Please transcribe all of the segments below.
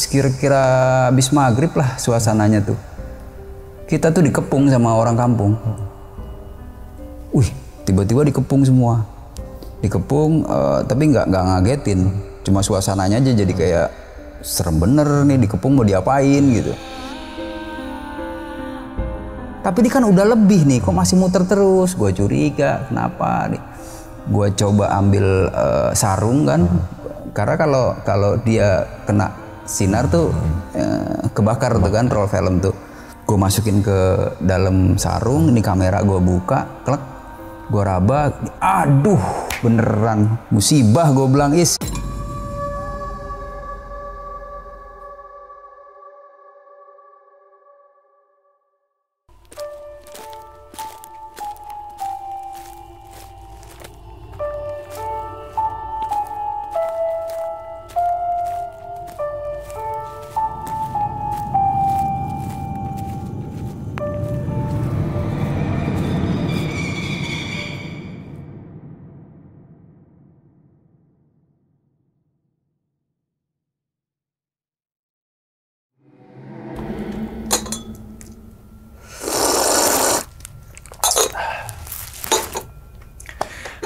kira-kira habis maghrib lah suasananya tuh. Kita tuh dikepung sama orang kampung. Wih, tiba-tiba dikepung semua. Dikepung, tapi nggak ngagetin. Cuma suasananya aja jadi kayak serem bener nih, dikepung mau diapain gitu. Tapi dia kan udah lebih nih, kok masih muter terus. Gue curiga, kenapa nih? Gue coba ambil sarung kan, karena kalau dia kena sinar tuh kebakar tuh kan roll film tuh. Gue masukin ke dalam sarung, ini kamera gue buka, klek, gue raba, aduh beneran musibah gue bilang is.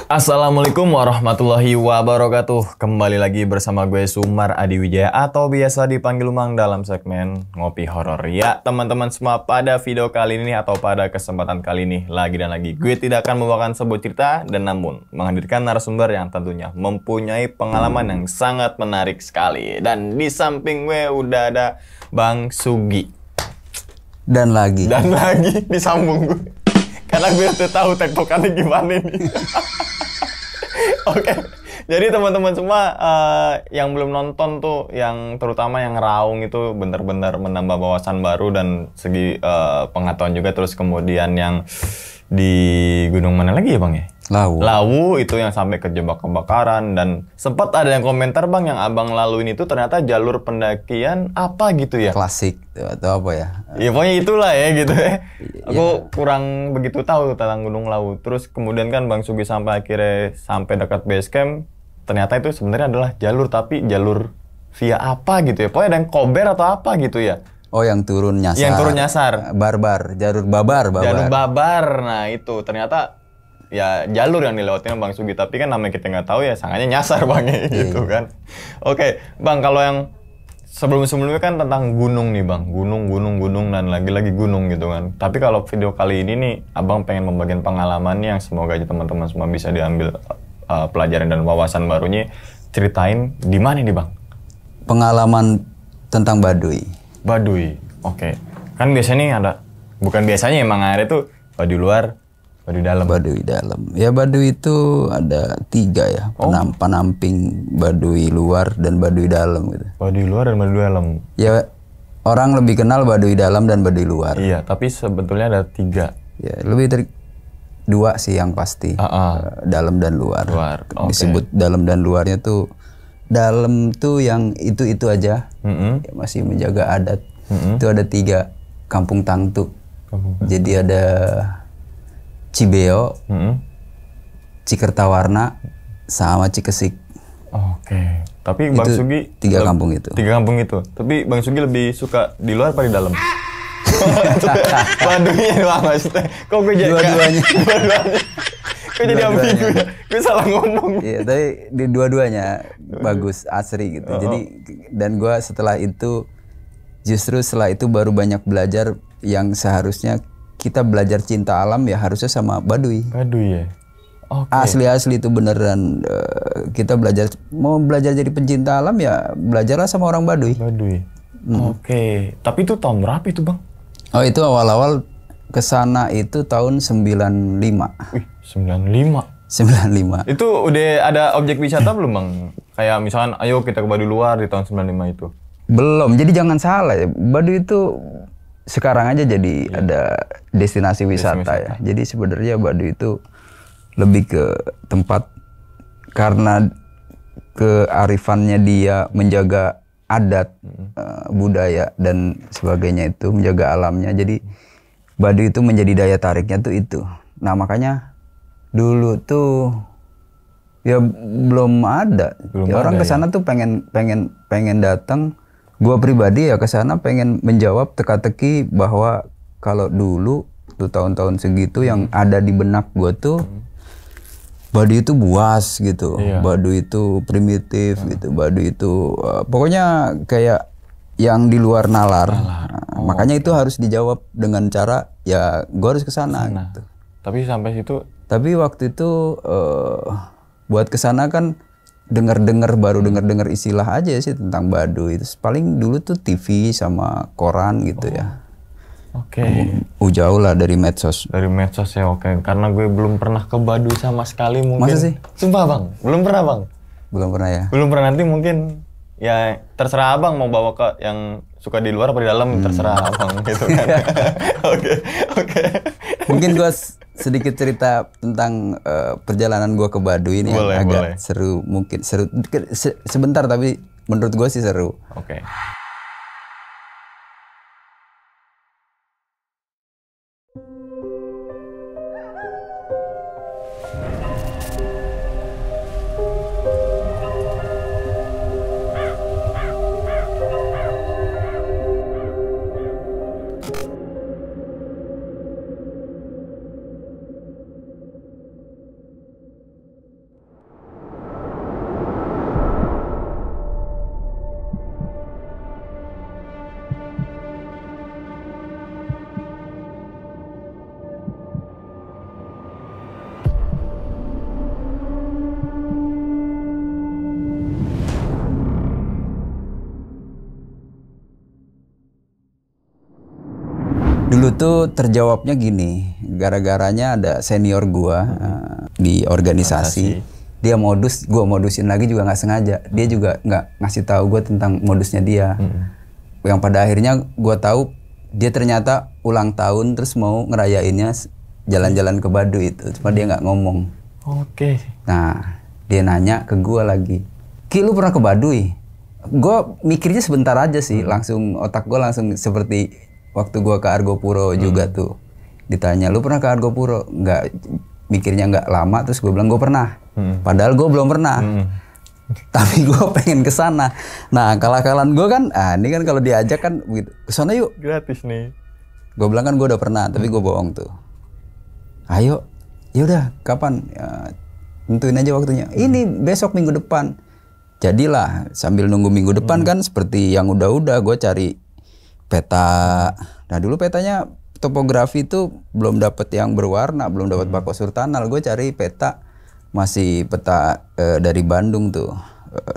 Assalamualaikum warahmatullahi wabarakatuh. Kembali lagi bersama gue Sumar Adi Wijaya atau biasa dipanggil Umang dalam segmen Ngopi Horor. Ya teman-teman semua, pada video kali ini atau pada kesempatan kali ini lagi dan lagi gue tidak akan membawakan sebuah cerita dan namun menghadirkan narasumber yang tentunya mempunyai pengalaman yang sangat menarik sekali. Dan di samping gue udah ada Bang Sugi. Dan lagi Disambung gue. Karena gue udah tahu tektokannya gimana nih. Oke, jadi teman-teman semua yang belum nonton tuh, yang terutama yang Raung itu benar-benar menambah wawasan baru dan segi pengetahuan juga. Terus kemudian yang di gunung mana lagi ya Bang ya? Lawu itu yang sampai kejebak kebakaran, dan sempat ada yang komentar Bang yang abang laluin itu ternyata jalur pendakian apa gitu ya? Klasik atau apa ya? Ya pokoknya itulah ya gitu ya. Aku Ya. kurang begitu tahu tentang Gunung Lawu. Terus kemudian kan Bang Sugi sampai akhirnya sampai dekat base camp, ternyata itu sebenarnya adalah jalur, tapi jalur via apa gitu ya? Pokoknya ada yang kober atau apa gitu ya? Oh, yang turun nyasar. Yang turun nyasar. Jalur babar. Jalur babar. Nah itu ternyata ya jalur yang dilewatin Bang Sugi, tapi kan namanya kita nggak tahu ya, sangatnya nyasar Bang ya, gitu kan. Oke Bang, kalau yang sebelumnya kan tentang gunung nih Bang, gunung dan lagi-lagi gunung gitu kan. Tapi kalau video kali ini nih Abang pengen membagikan pengalamannya yang semoga aja teman-teman semua bisa diambil pelajaran dan wawasan barunya. Ceritain di mana nih Bang? Pengalaman tentang Baduy. Oke. Kan biasanya nih ada, bukan biasanya emang ada tuh Baduy luar, Baduy dalam. Baduy dalam. Ya Baduy itu ada 3 ya. Penamping Baduy luar dan Baduy dalam gitu. Baduy luar dan Baduy dalam. Ya orang lebih kenal Baduy dalam dan Baduy luar. Iya, tapi sebetulnya ada 3. Ya lebih dari 2 sih yang pasti. Dalam dan luar. Okay. Disebut dalam dan luarnya tuh, dalam tuh yang itu aja. Ya, masih menjaga adat. Itu ada 3 kampung tangtu. Jadi ada Cibeo, Cikertawarna, sama Cikesik. Oke. Tapi Bang Sugi 3 kampung itu. 3 kampung itu. Tapi Bang Sugi lebih suka di luar apa di dalam? Baduynya doang maksudnya. Kok gue jadi Dua-duanya. Kok jadi ambigu ya? Gue salah ngomong. Iya, tapi di dua-duanya bagus, asri gitu. Jadi dan gue setelah itu baru banyak belajar yang seharusnya kita belajar cinta alam ya harusnya sama Baduy. Baduy ya? Okay. Asli itu beneran. Kita mau belajar jadi pencinta alam ya belajarlah sama orang Baduy. Oke. Tapi itu tahun berapa itu Bang? Oh, itu awal-awal kesana itu tahun 95. Wih, 95? 95. Itu udah ada objek wisata belum Bang? Kayak misalkan ayo kita ke Baduy luar di tahun 95 itu. Belum, jadi jangan salah ya. Baduy itu sekarang aja jadi ada destinasi wisata ya. Jadi sebenarnya Baduy itu lebih ke tempat karena kearifannya dia menjaga adat, budaya dan sebagainya, itu menjaga alamnya. Jadi Baduy itu menjadi daya tariknya tuh itu. Nah makanya dulu tuh Ya belum ada. Belum Ya, orang ada, kesana tuh pengen datang. Gua pribadi ya kesana pengen menjawab teka-teki bahwa kalau dulu tuh tahun-tahun segitu yang ada di benak gua tuh Baduy itu buas gitu, Iya. Baduy itu primitif gitu, Baduy itu pokoknya kayak yang di luar nalar. Nah, makanya itu harus dijawab dengan cara ya gua harus kesana. Nah, Gitu. tapi sampai situ Tapi waktu itu buat kesana kan baru dengar istilah aja sih tentang Baduy. Itu paling dulu tuh TV sama koran gitu ya. oke. Jauh lah dari medsos. Dari medsos ya, oke. Karena gue belum pernah ke Baduy sama sekali mungkin. Masa sih? Sumpah bang, belum pernah bang. Belum pernah ya. Belum pernah, nanti mungkin ya terserah abang mau bawa ke yang suka di luar apa di dalam, terserah abang gitu kan. Oke. Mungkin gua sedikit cerita tentang perjalanan gua ke Baduy ini yang agak seru, mungkin seru sebentar tapi menurut gua sih seru. Oke. Dulu tuh terjawabnya gini, gara-garanya ada senior gua di organisasi. Dia modus, gua modusin lagi juga nggak sengaja. Dia juga nggak ngasih tahu gua tentang modusnya dia. Yang pada akhirnya gua tahu dia ternyata ulang tahun terus mau ngerayainnya jalan-jalan ke Baduy itu. Cuma dia nggak ngomong. Oke. Nah, dia nanya ke gua lagi, "Ki, lu pernah ke Baduy?" Gua mikirnya sebentar aja sih, langsung otak gua langsung seperti waktu gua ke Argopuro juga tuh. Ditanya, "Lu pernah ke Argopuro?" Nggak, mikirnya nggak lama, terus gua bilang gua pernah. Padahal gua belum pernah. Tapi gua pengen ke sana. Nah, kalah-kalahan gua kan, ini kan kalau diajak kan begitu. Ke sana yuk. Gratis nih. Gua bilang kan gua udah pernah, tapi gua bohong tuh. Ayo. Ya udah, kapan? Ya, tentuin aja waktunya. Ini besok minggu depan. Jadilah sambil nunggu minggu depan kan seperti yang udah-udah gue cari peta. Nah dulu petanya topografi itu belum dapet yang berwarna, belum dapat bako surtanal. Gue cari peta masih peta dari Bandung tuh,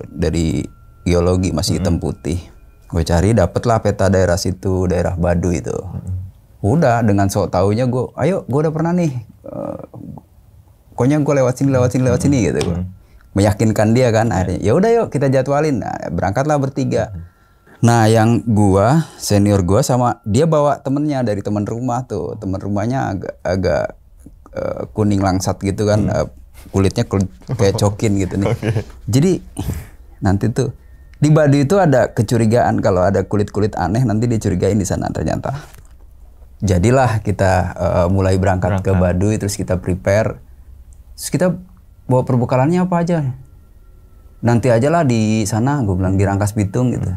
dari geologi masih hitam putih. Gue cari dapetlah peta daerah situ, daerah Baduy itu. Udah dengan sok taunya gue, ayo gue udah pernah nih. Pokoknya gue lewat sini gitu gue. Meyakinkan dia kan akhirnya. Ya udah yuk kita jadwalin. Nah, berangkatlah bertiga. Nah, yang gua, senior gua sama dia bawa temennya dari teman rumah tuh. Teman rumahnya agak kuning langsat gitu kan. Kulitnya kayak cokin gitu nih. Jadi nanti tuh di Baduy itu ada kecurigaan kalau ada kulit-kulit aneh nanti dicurigain di sana ternyata. Jadilah kita mulai berangkat ke Baduy, terus kita prepare. Terus kita bawa perbekalannya apa aja? Nanti aja lah di sana, gue bilang di Rangkas Bitung gitu.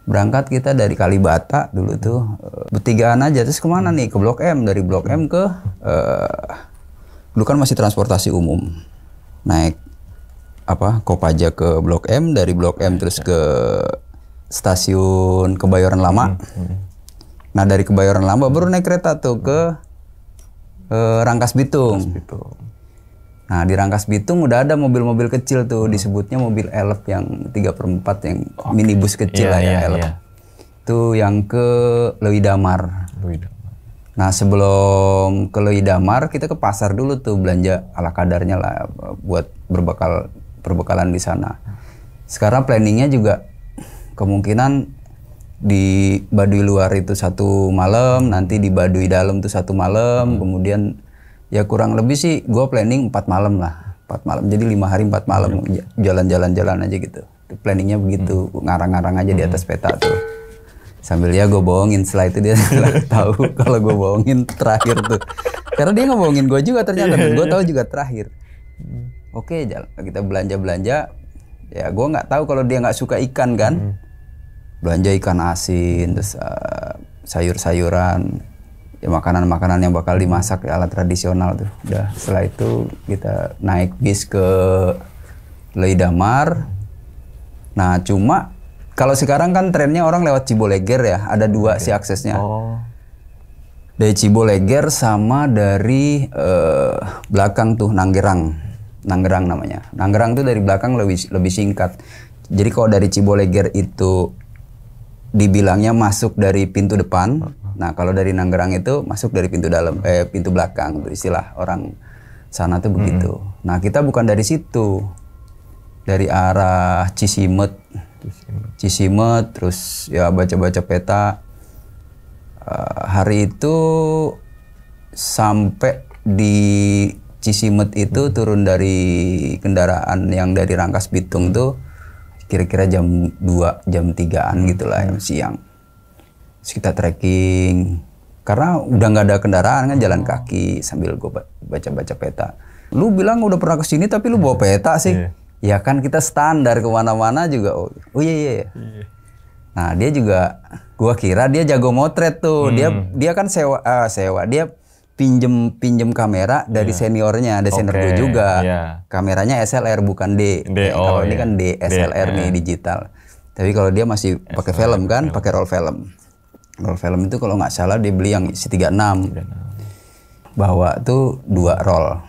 Berangkat kita dari Kalibata dulu tuh bertigaan aja. Terus kemana nih? Ke Blok M. Dari Blok M ke dulu kan masih transportasi umum. Naik Kopaja ke Blok M, dari Blok M terus ke stasiun Kebayoran Lama. Nah dari Kebayoran Lama baru naik kereta tuh ke Rangkas Bitung. Nah di Rangkas Bitung udah ada mobil-mobil kecil tuh, disebutnya mobil elf yang 3/4 yang minibus kecil lah ya elf. Itu yang ke Lewi Damar. Nah sebelum ke Lewi Damar kita ke pasar dulu tuh belanja ala kadarnya lah buat perbekalan di sana. Sekarang planningnya juga kemungkinan di Baduy luar itu 1 malam, nanti di Baduy dalam tuh 1 malam, kemudian ya kurang lebih sih gue planning 4 malam lah. 4 malam, jadi 5 hari 4 malam jalan-jalan aja gitu. Planningnya begitu, ngarang-ngarang aja di atas peta tuh. Sambil ya gue bohongin, setelah itu dia tahu kalau gue bohongin terakhir tuh. Karena dia ngebohongin gue juga ternyata, dan gue tahu juga terakhir. Oke, kita belanja. Ya gue nggak tahu kalau dia nggak suka ikan kan. Belanja ikan asin, terus sayur-sayuran, ya makanan-makanan yang bakal dimasak ala tradisional tuh. Udah setelah itu kita naik bis ke Leidamar. Nah cuma kalau sekarang kan trennya orang lewat Ciboleger ya, ada dua sih aksesnya. Dari Ciboleger sama dari belakang tuh Nanggerang namanya. Nanggerang tuh dari belakang lebih singkat. Jadi kalau dari Ciboleger itu dibilangnya masuk dari pintu depan. Nah kalau dari Nanggerang itu masuk dari pintu pintu belakang. Istilah orang sana tuh begitu. Nah kita bukan dari situ, dari arah Cisimet terus ya baca-baca peta. Hari itu sampai di Cisimet itu turun dari kendaraan yang dari Rangkas Bitung tuh kira-kira jam 2, jam 3-an gitulah siang. Terus kita trekking karena udah nggak ada kendaraan kan, jalan kaki sambil gue baca-baca peta. Lu bilang udah pernah kesini tapi lu bawa peta sih. Ya kan kita standar kemana-mana juga. Oh iya. Nah dia juga, gua kira dia jago motret tuh. Dia kan sewa. Dia pinjem kamera dari seniornya, ada senior gue juga. Kameranya SLR bukan D. Kalau ini kan DSLR nih digital. Tapi kalau dia masih pakai film kan, pakai roll film. Roll film itu kalau nggak salah dia beli yang isi 36. Bawa tuh 2 roll.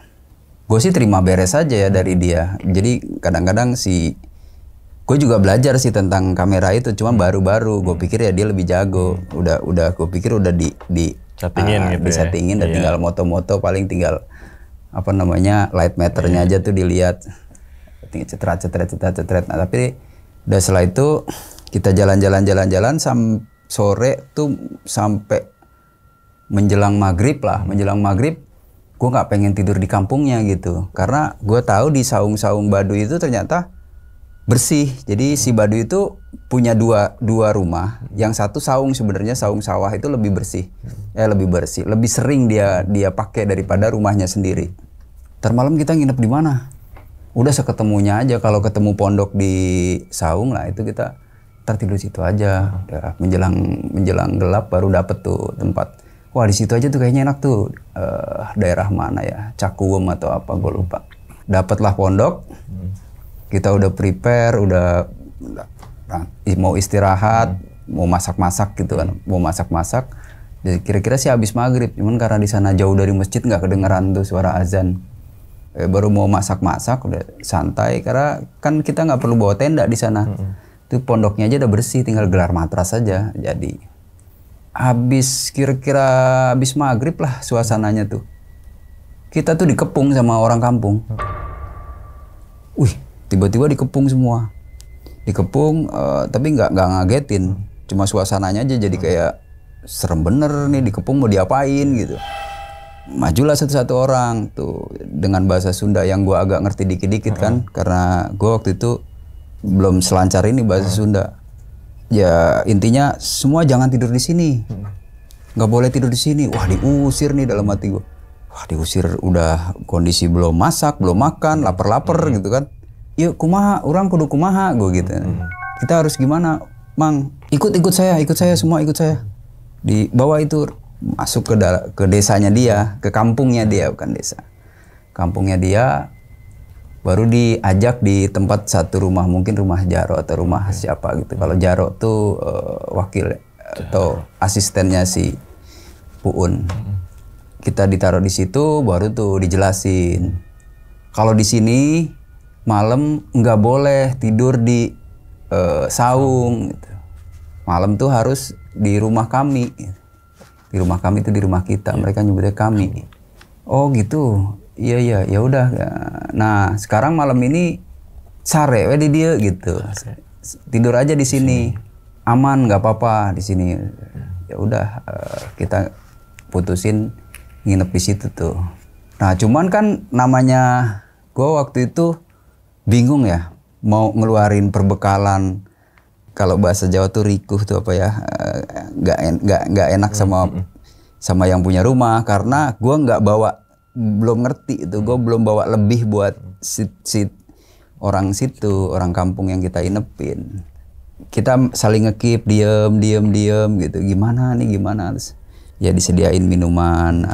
Gue sih terima beres aja ya dari dia. Jadi kadang-kadang gue juga belajar sih tentang kamera itu, cuma baru-baru. Gue pikir ya dia lebih jago. Udah gue pikir udah settingin gitu disettingin, dan tinggal moto-moto, paling tinggal apa namanya light meternya aja tuh dilihat, cetrat. Nah tapi udah setelah itu kita jalan-jalan sore tuh sampai menjelang maghrib gue nggak pengen tidur di kampungnya gitu, karena gue tahu di saung-saung Baduy itu ternyata bersih. Jadi si Baduy itu punya dua rumah. Yang satu saung, sebenarnya saung sawah itu lebih bersih. Lebih sering dia pakai daripada rumahnya sendiri. Ntar malam kita nginep di mana? Udah seketemunya aja. Kalau ketemu pondok di saung lah itu kita ntar tidur situ aja. Ya, menjelang gelap baru dapet tuh tempat. Wah di situ aja tuh kayaknya enak tuh. Daerah mana ya? Cakuwem atau apa gue lupa. Dapatlah pondok. Kita udah prepare, udah mau istirahat, mau masak-masak gitu kan, mau masak-masak. Jadi kira-kira sih habis maghrib, cuman karena di sana jauh dari masjid nggak kedengeran tuh suara azan. Baru mau masak-masak, udah santai karena kan kita nggak perlu bawa tenda di sana. Tuh pondoknya aja udah bersih, tinggal gelar matras aja. Jadi kira-kira habis maghrib lah suasananya tuh. Kita tuh dikepung sama orang kampung. Wih. Tiba-tiba dikepung semua, tapi nggak ngagetin, cuma suasananya aja jadi kayak serem bener nih, dikepung mau diapain gitu. Majulah satu-satu orang tuh dengan bahasa Sunda yang gue agak ngerti dikit-dikit kan, karena gue waktu itu belum selancar ini bahasa Sunda. Ya intinya semua jangan tidur di sini, nggak boleh tidur di sini. Wah diusir nih dalam hati gue. Wah diusir, udah kondisi belum masak, belum makan, lapar-lapar gitu kan. Yuk kumaha, orang kudu kumaha gue gitu. Kita harus gimana, Mang? Ikut saya semua ikut saya. Di bawah itu masuk ke desanya dia, ke kampungnya dia, bukan desa. Kampungnya dia, baru diajak di tempat satu rumah, mungkin rumah Jaro atau rumah siapa gitu. Kalau Jaro tuh wakil atau asistennya si Puun. Kita ditaruh di situ, baru tuh dijelasin. Kalau di sini malam nggak boleh tidur di saung gitu. Malam tuh harus di rumah kami. Di rumah kami itu di rumah kita, mereka nyebutnya kami. Oh gitu. Iya ya udah. Nah, sekarang malam ini sare we di dia gitu. Tidur aja di sini. Aman, nggak apa-apa di sini. Ya udah, kita putusin nginep di situ tuh. Nah, cuman kan namanya gue waktu itu bingung ya, mau ngeluarin perbekalan. Kalau bahasa Jawa tuh rikuh tuh apa ya, nggak enak sama yang punya rumah, karena gue nggak bawa belum ngerti itu, gue belum bawa lebih buat si orang situ, orang kampung yang kita inepin. Kita saling ngekip, diem gitu. Gimana nih, gimana? Terus, ya disediain minuman,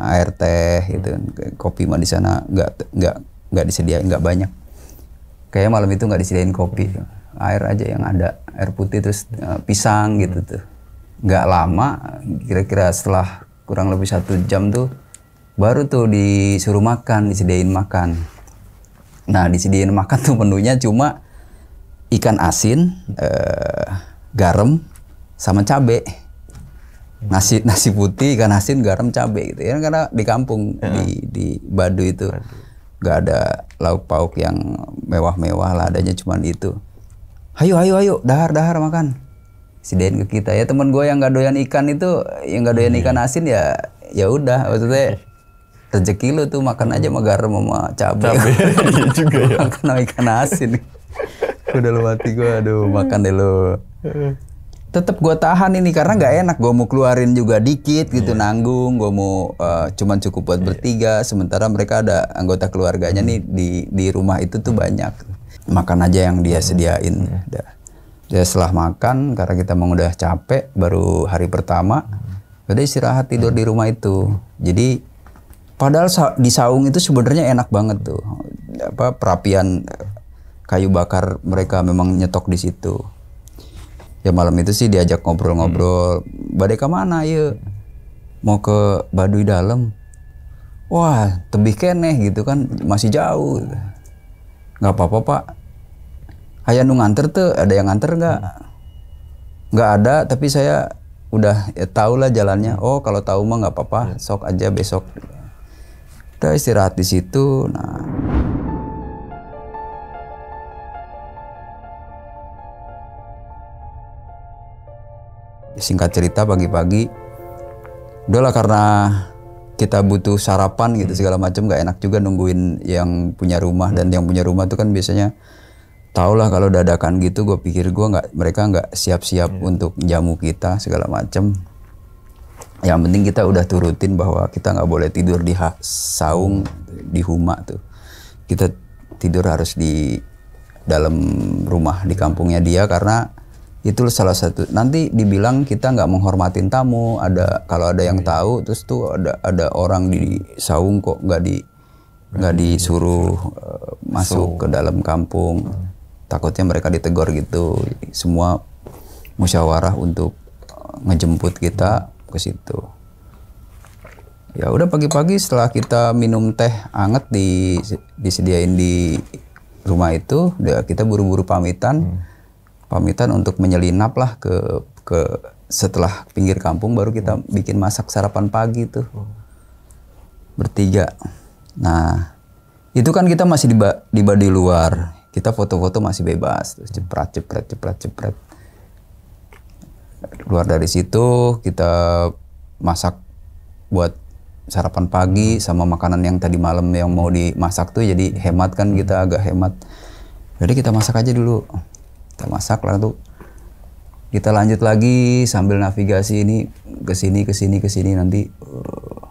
air teh gitu. Kopi mah di sana nggak disediain, nggak banyak. Kayak malam itu nggak disediain kopi, air aja yang ada, air putih terus pisang gitu tuh. Nggak lama, kira-kira setelah kurang lebih 1 jam tuh baru tuh disuruh makan, disediain makan. Nah disediain makan tuh menunya cuma ikan asin, garam, sama cabe. Nasi putih, ikan asin, garam, cabe gitu ya, karena di kampung di Baduy itu nggak ada lauk pauk yang mewah-mewah lah, adanya cuma itu. Ayo, dahar makan. Sediain ke kita ya. Temen gue yang nggak doyan ikan itu, yang nggak doyan ikan asin ya udah, maksudnya rezeki lu tuh makan aja sama garam sama cabai. Iya juga ya. Makan sama ikan asin. Udah lu mati gue, aduh makan deh lu. Tetep gue tahan ini karena nggak enak, gue mau keluarin juga dikit gitu, nanggung. Gue mau cuman cukup buat bertiga, sementara mereka ada anggota keluarganya nih di rumah itu tuh banyak. Makan aja yang dia sediain. Ya setelah makan, karena kita memang udah capek, baru hari pertama, udah istirahat tidur di rumah itu. Jadi padahal di saung itu sebenarnya enak banget tuh, perapian kayu bakar mereka memang nyetok di situ. Ya malam itu sih diajak ngobrol-ngobrol, badai ke mana ya? Mau ke Baduy dalam. Wah tebih keneh gitu kan, masih jauh. Nggak apa-apa pak. Ayah nu nganter tuh, ada yang nganter nggak? Nggak ada, tapi saya udah ya, tahu lah jalannya. Oh kalau tahu mah nggak apa-apa, sok aja besok. Udah istirahat di situ. Nah, singkat cerita pagi-pagi, udahlah karena kita butuh sarapan gitu segala macam, nggak enak juga nungguin yang punya rumah, dan yang punya rumah tuh kan biasanya tau lah kalau dadakan gitu. Gue pikir mereka nggak siap-siap untuk jamu kita segala macem. Yang penting kita udah turutin bahwa kita nggak boleh tidur di saung, di huma tuh. Kita tidur harus di dalam rumah di kampungnya dia, karena itu salah satu. Nanti dibilang kita nggak menghormatin tamu. Kalau ada yang tahu, terus tuh ada orang di saung kok nggak disuruh masuk ke dalam kampung. Takutnya mereka ditegur gitu. Semua musyawarah untuk ngejemput kita ke situ. Ya udah pagi-pagi setelah kita minum teh anget disediain di rumah itu, udah kita buru-buru pamitan untuk menyelinap lah ke setelah pinggir kampung, baru kita bikin masak sarapan pagi tuh bertiga. Nah itu kan kita masih di Baduy luar. Kita foto-foto masih bebas, terus cepret. Keluar dari situ kita masak buat sarapan pagi sama makanan yang tadi malam yang mau dimasak tuh, jadi hemat kan, kita agak hemat. Jadi kita masak aja dulu. Kita masak lalu kita lanjut lagi sambil navigasi ini ke sini nanti.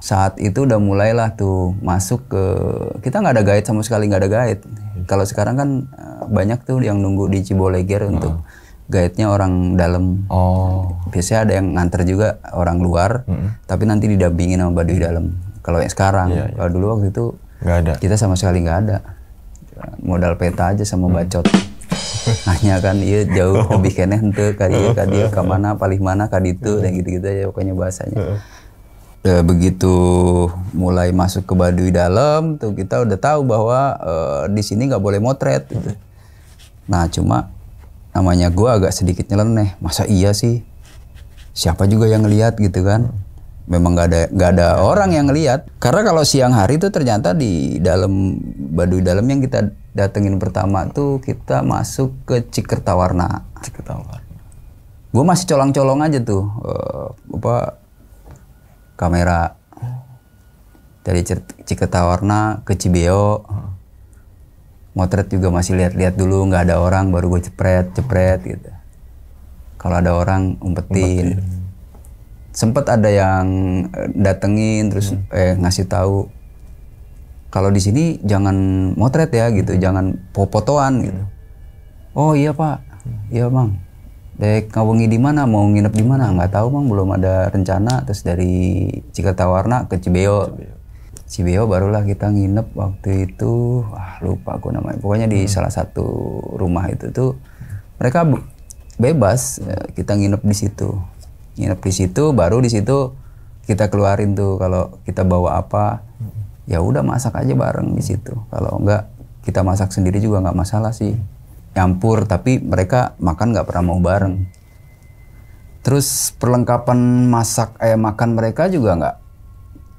Saat itu udah mulailah tuh masuk ke, kita nggak ada guide sama sekali, nggak ada guide. Kalau sekarang kan banyak tuh yang nunggu di Ciboleger untuk guide-nya orang dalam. Biasanya ada yang nganter juga orang luar, tapi nanti didampingin sama Baduy dalam. Kalau yang sekarang, kalau dulu waktu itu nggak ada. Kita sama sekali nggak ada. Modal peta aja sama bacot. Hanya kan iya jauh lebih keneh henteu ka dieu ka mana palih mana ka ditu dan gitu-gitu aja pokoknya bahasanya. Begitu mulai masuk ke Baduy dalam tuh kita udah tahu bahwa di sini nggak boleh motret gitu. Nah cuma namanya gue agak sedikit nyeleneh, masa iya sih, siapa juga yang ngelihat gitu kan. Memang nggak ada orang yang ngelihat, karena kalau siang hari tuh ternyata di dalam Baduy dalam yang kita datengin pertama tuh kita masuk ke Cikertawarna. Gue masih colong-colong aja tuh kamera dari Cikertawarna ke Cibeo. Motret juga masih lihat-lihat dulu, nggak ada orang, baru gue cepret gitu. Kalau ada orang umpetin. Sempet ada yang datengin terus ngasih tahu, kalau di sini jangan motret ya gitu, jangan fotoan gitu. Oh iya Pak, iya Bang. Dek ngawengi di mana, mau nginep di mana? Nggak tahu Bang, belum ada rencana. Terus dari Cikertawarna ke Cibeo. Cibeo barulah kita nginep waktu itu, lupa aku namanya. Pokoknya di salah satu rumah itu tuh mereka bebas, kita nginep di situ. Nginep di situ, baru di situ kita keluarin tuh kalau kita bawa apa. Ya udah masak aja bareng di situ. Kalau enggak kita masak sendiri juga nggak masalah sih. Nyampur, tapi mereka makan nggak pernah mau bareng. Terus perlengkapan makan mereka juga nggak.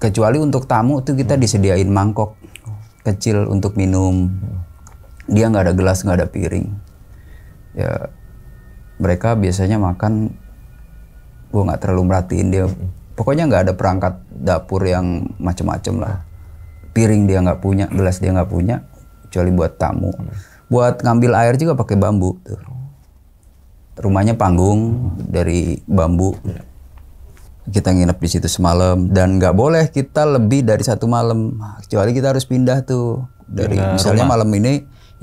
Kecuali untuk tamu tuh kita disediain mangkok kecil untuk minum. Dia nggak ada gelas, nggak ada piring. Ya mereka biasanya makan, gua nggak terlalu merhatiin dia. Pokoknya nggak ada perangkat dapur yang macem-macem lah. Piring dia nggak punya, gelas dia nggak punya, kecuali buat tamu. Buat ngambil air juga pakai bambu tuh. Rumahnya panggung dari bambu. Kita nginep di situ semalam dan nggak boleh kita lebih dari 1 malam, kecuali kita harus pindah tuh dari misalnya rumah. Malam ini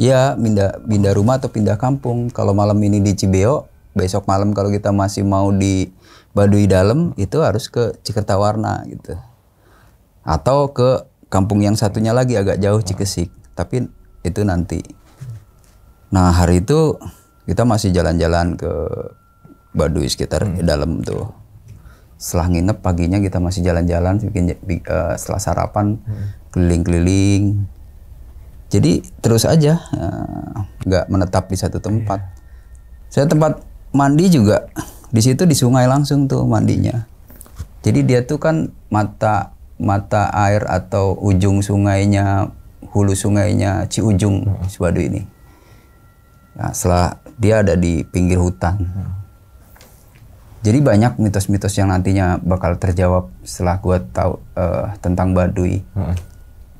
ya pindah rumah atau pindah kampung. Kalau malam ini di Cibeo, besok malam kalau kita masih mau di Baduy Dalam itu harus ke Cikertawarna gitu, atau ke kampung yang satunya lagi agak jauh Cikesik, tapi itu nanti. Nah hari itu kita masih jalan-jalan ke Baduy sekitar dalam tuh. Setelah nginep paginya kita masih jalan-jalan, setelah sarapan keliling-keliling. Jadi terus aja, nggak menetap di satu tempat. Saya tempat mandi juga di situ di sungai langsung tuh mandinya. Jadi dia tuh kan mata air atau ujung sungainya, hulu sungainya Ciujung Baduy ini. Nah, setelah dia ada di pinggir hutan. Jadi banyak mitos-mitos yang nantinya bakal terjawab setelah gua tahu tentang Baduy.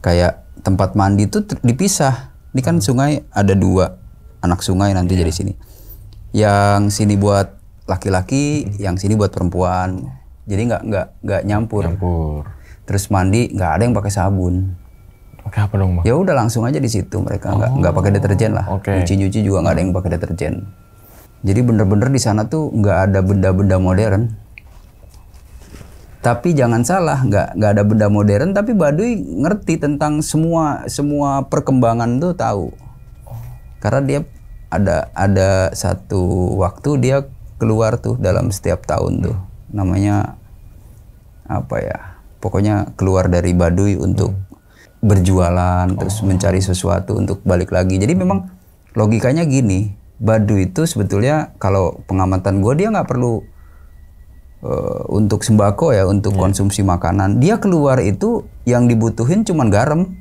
Kayak tempat mandi itu dipisah. Ini kan sungai ada 2 anak sungai nanti jadi sini. Yang sini buat laki-laki, yang sini buat perempuan. Jadi nggak nyampur. Terus mandi nggak ada yang pakai sabun. Oke, apa dong Bang? Ya udah langsung aja di situ, mereka nggak pakai deterjen lah. Nyuci juga nggak ada yang pakai deterjen. Jadi bener-bener di sana tuh nggak ada benda-benda modern. Tapi jangan salah, nggak ada benda modern, tapi Baduy ngerti tentang semua perkembangan tuh tahu. Karena dia ada satu waktu dia keluar tuh dalam setiap tahun tuh, namanya apa ya? Pokoknya keluar dari Baduy untuk berjualan, terus mencari sesuatu untuk balik lagi. Jadi memang logikanya gini, Baduy itu sebetulnya kalau pengamatan gue dia nggak perlu untuk sembako ya, untuk konsumsi makanan. Dia keluar itu yang dibutuhin cuman garam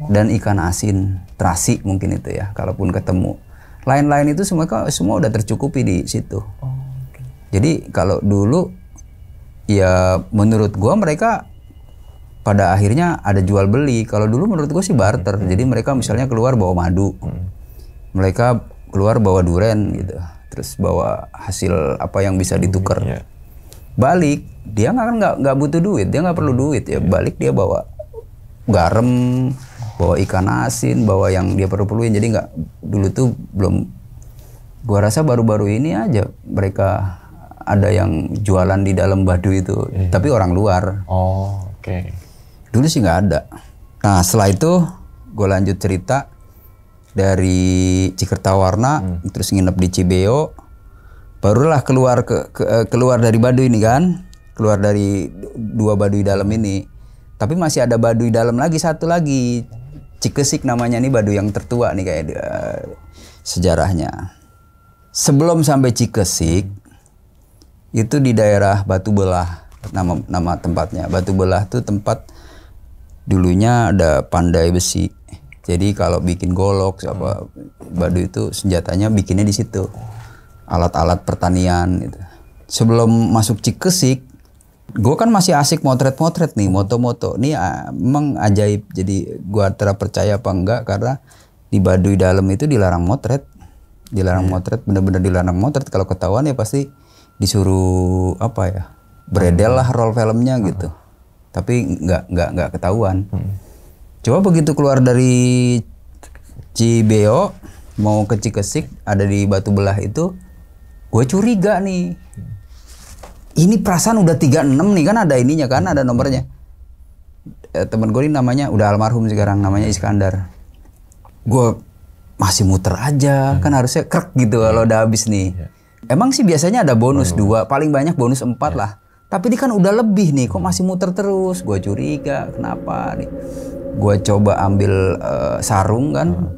dan ikan asin, terasi mungkin itu ya, kalaupun ketemu. Lain-lain itu semua udah tercukupi di situ. Jadi kalau dulu ya menurut gua mereka pada akhirnya ada jual beli. Kalau dulu menurut gua sih barter. Jadi mereka misalnya keluar bawa madu, mereka keluar bawa duren gitu, terus bawa hasil apa yang bisa ditukar. Balik dia nggak butuh duit, dia nggak perlu duit ya. Balik dia bawa garam, bawa ikan asin, bawa yang dia perluin. Jadi nggak, dulu tuh belum. Gua rasa baru-baru ini aja mereka ada yang jualan di dalam Baduy itu, tapi orang luar. Dulu sih nggak ada. Nah setelah itu gue lanjut cerita dari Cikertawarna, terus nginep di Cibeo, barulah keluar dari Baduy ini kan, keluar dari 2 Baduy Dalam ini. Tapi masih ada Baduy Dalam lagi, satu lagi Cikesik namanya nih, Baduy yang tertua nih kayak sejarahnya. Sebelum sampai Cikesik itu di daerah Batu Belah, nama tempatnya. Batu Belah tuh tempat dulunya ada pandai besi. Jadi kalau bikin golok apa Baduy itu senjatanya bikinnya di situ. Alat-alat pertanian gitu. Sebelum masuk Cikesik, gue kan masih asik motret-motret nih, moto-moto. Ini emang ajaib. Jadi gue antara percaya apa enggak, karena di Baduy Dalam itu dilarang motret. Dilarang motret, bener-bener dilarang motret. Kalau ketahuan ya pasti disuruh apa ya, beredel lah roll filmnya gitu. Tapi nggak ketahuan. Coba begitu keluar dari Cibeo mau ke Cikesik, ada di Batu Belah itu, gue curiga nih. Ini perasaan udah 36 nih, kan ada ininya kan, ada nomornya. Temen gue ini namanya udah almarhum sekarang, namanya Iskandar. Gue masih muter aja, kan harusnya krek gitu kalau udah habis nih. Emang sih biasanya ada bonus 2, paling banyak bonus 4 lah. Tapi ini kan udah lebih nih, kok masih muter terus? Gue curiga, kenapa nih? Gue coba ambil sarung kan,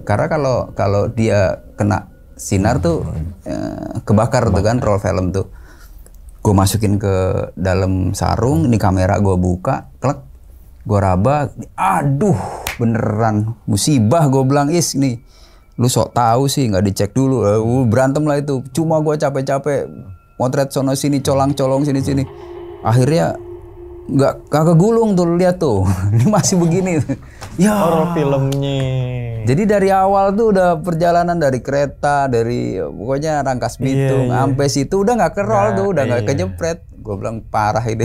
karena kalau dia kena sinar tuh kebakar tuh kan, roll film tuh. Gue masukin ke dalam sarung, ini kamera gue buka, klek, gue raba, aduh beneran musibah, gue bilang, is nih, lu sok tahu sih nggak dicek dulu, berantem lah itu. Cuma gue capek-capek motret sono sini, colang-colong sini-sini, akhirnya nggak kegulung tuh, lihat tuh. Ini masih begini ya. Horor filmnya. Jadi dari awal tuh udah perjalanan dari kereta, dari pokoknya Rangkas Bitung sampai situ udah nggak kerol tuh, udah nggak kejepret. Gue bilang parah ini.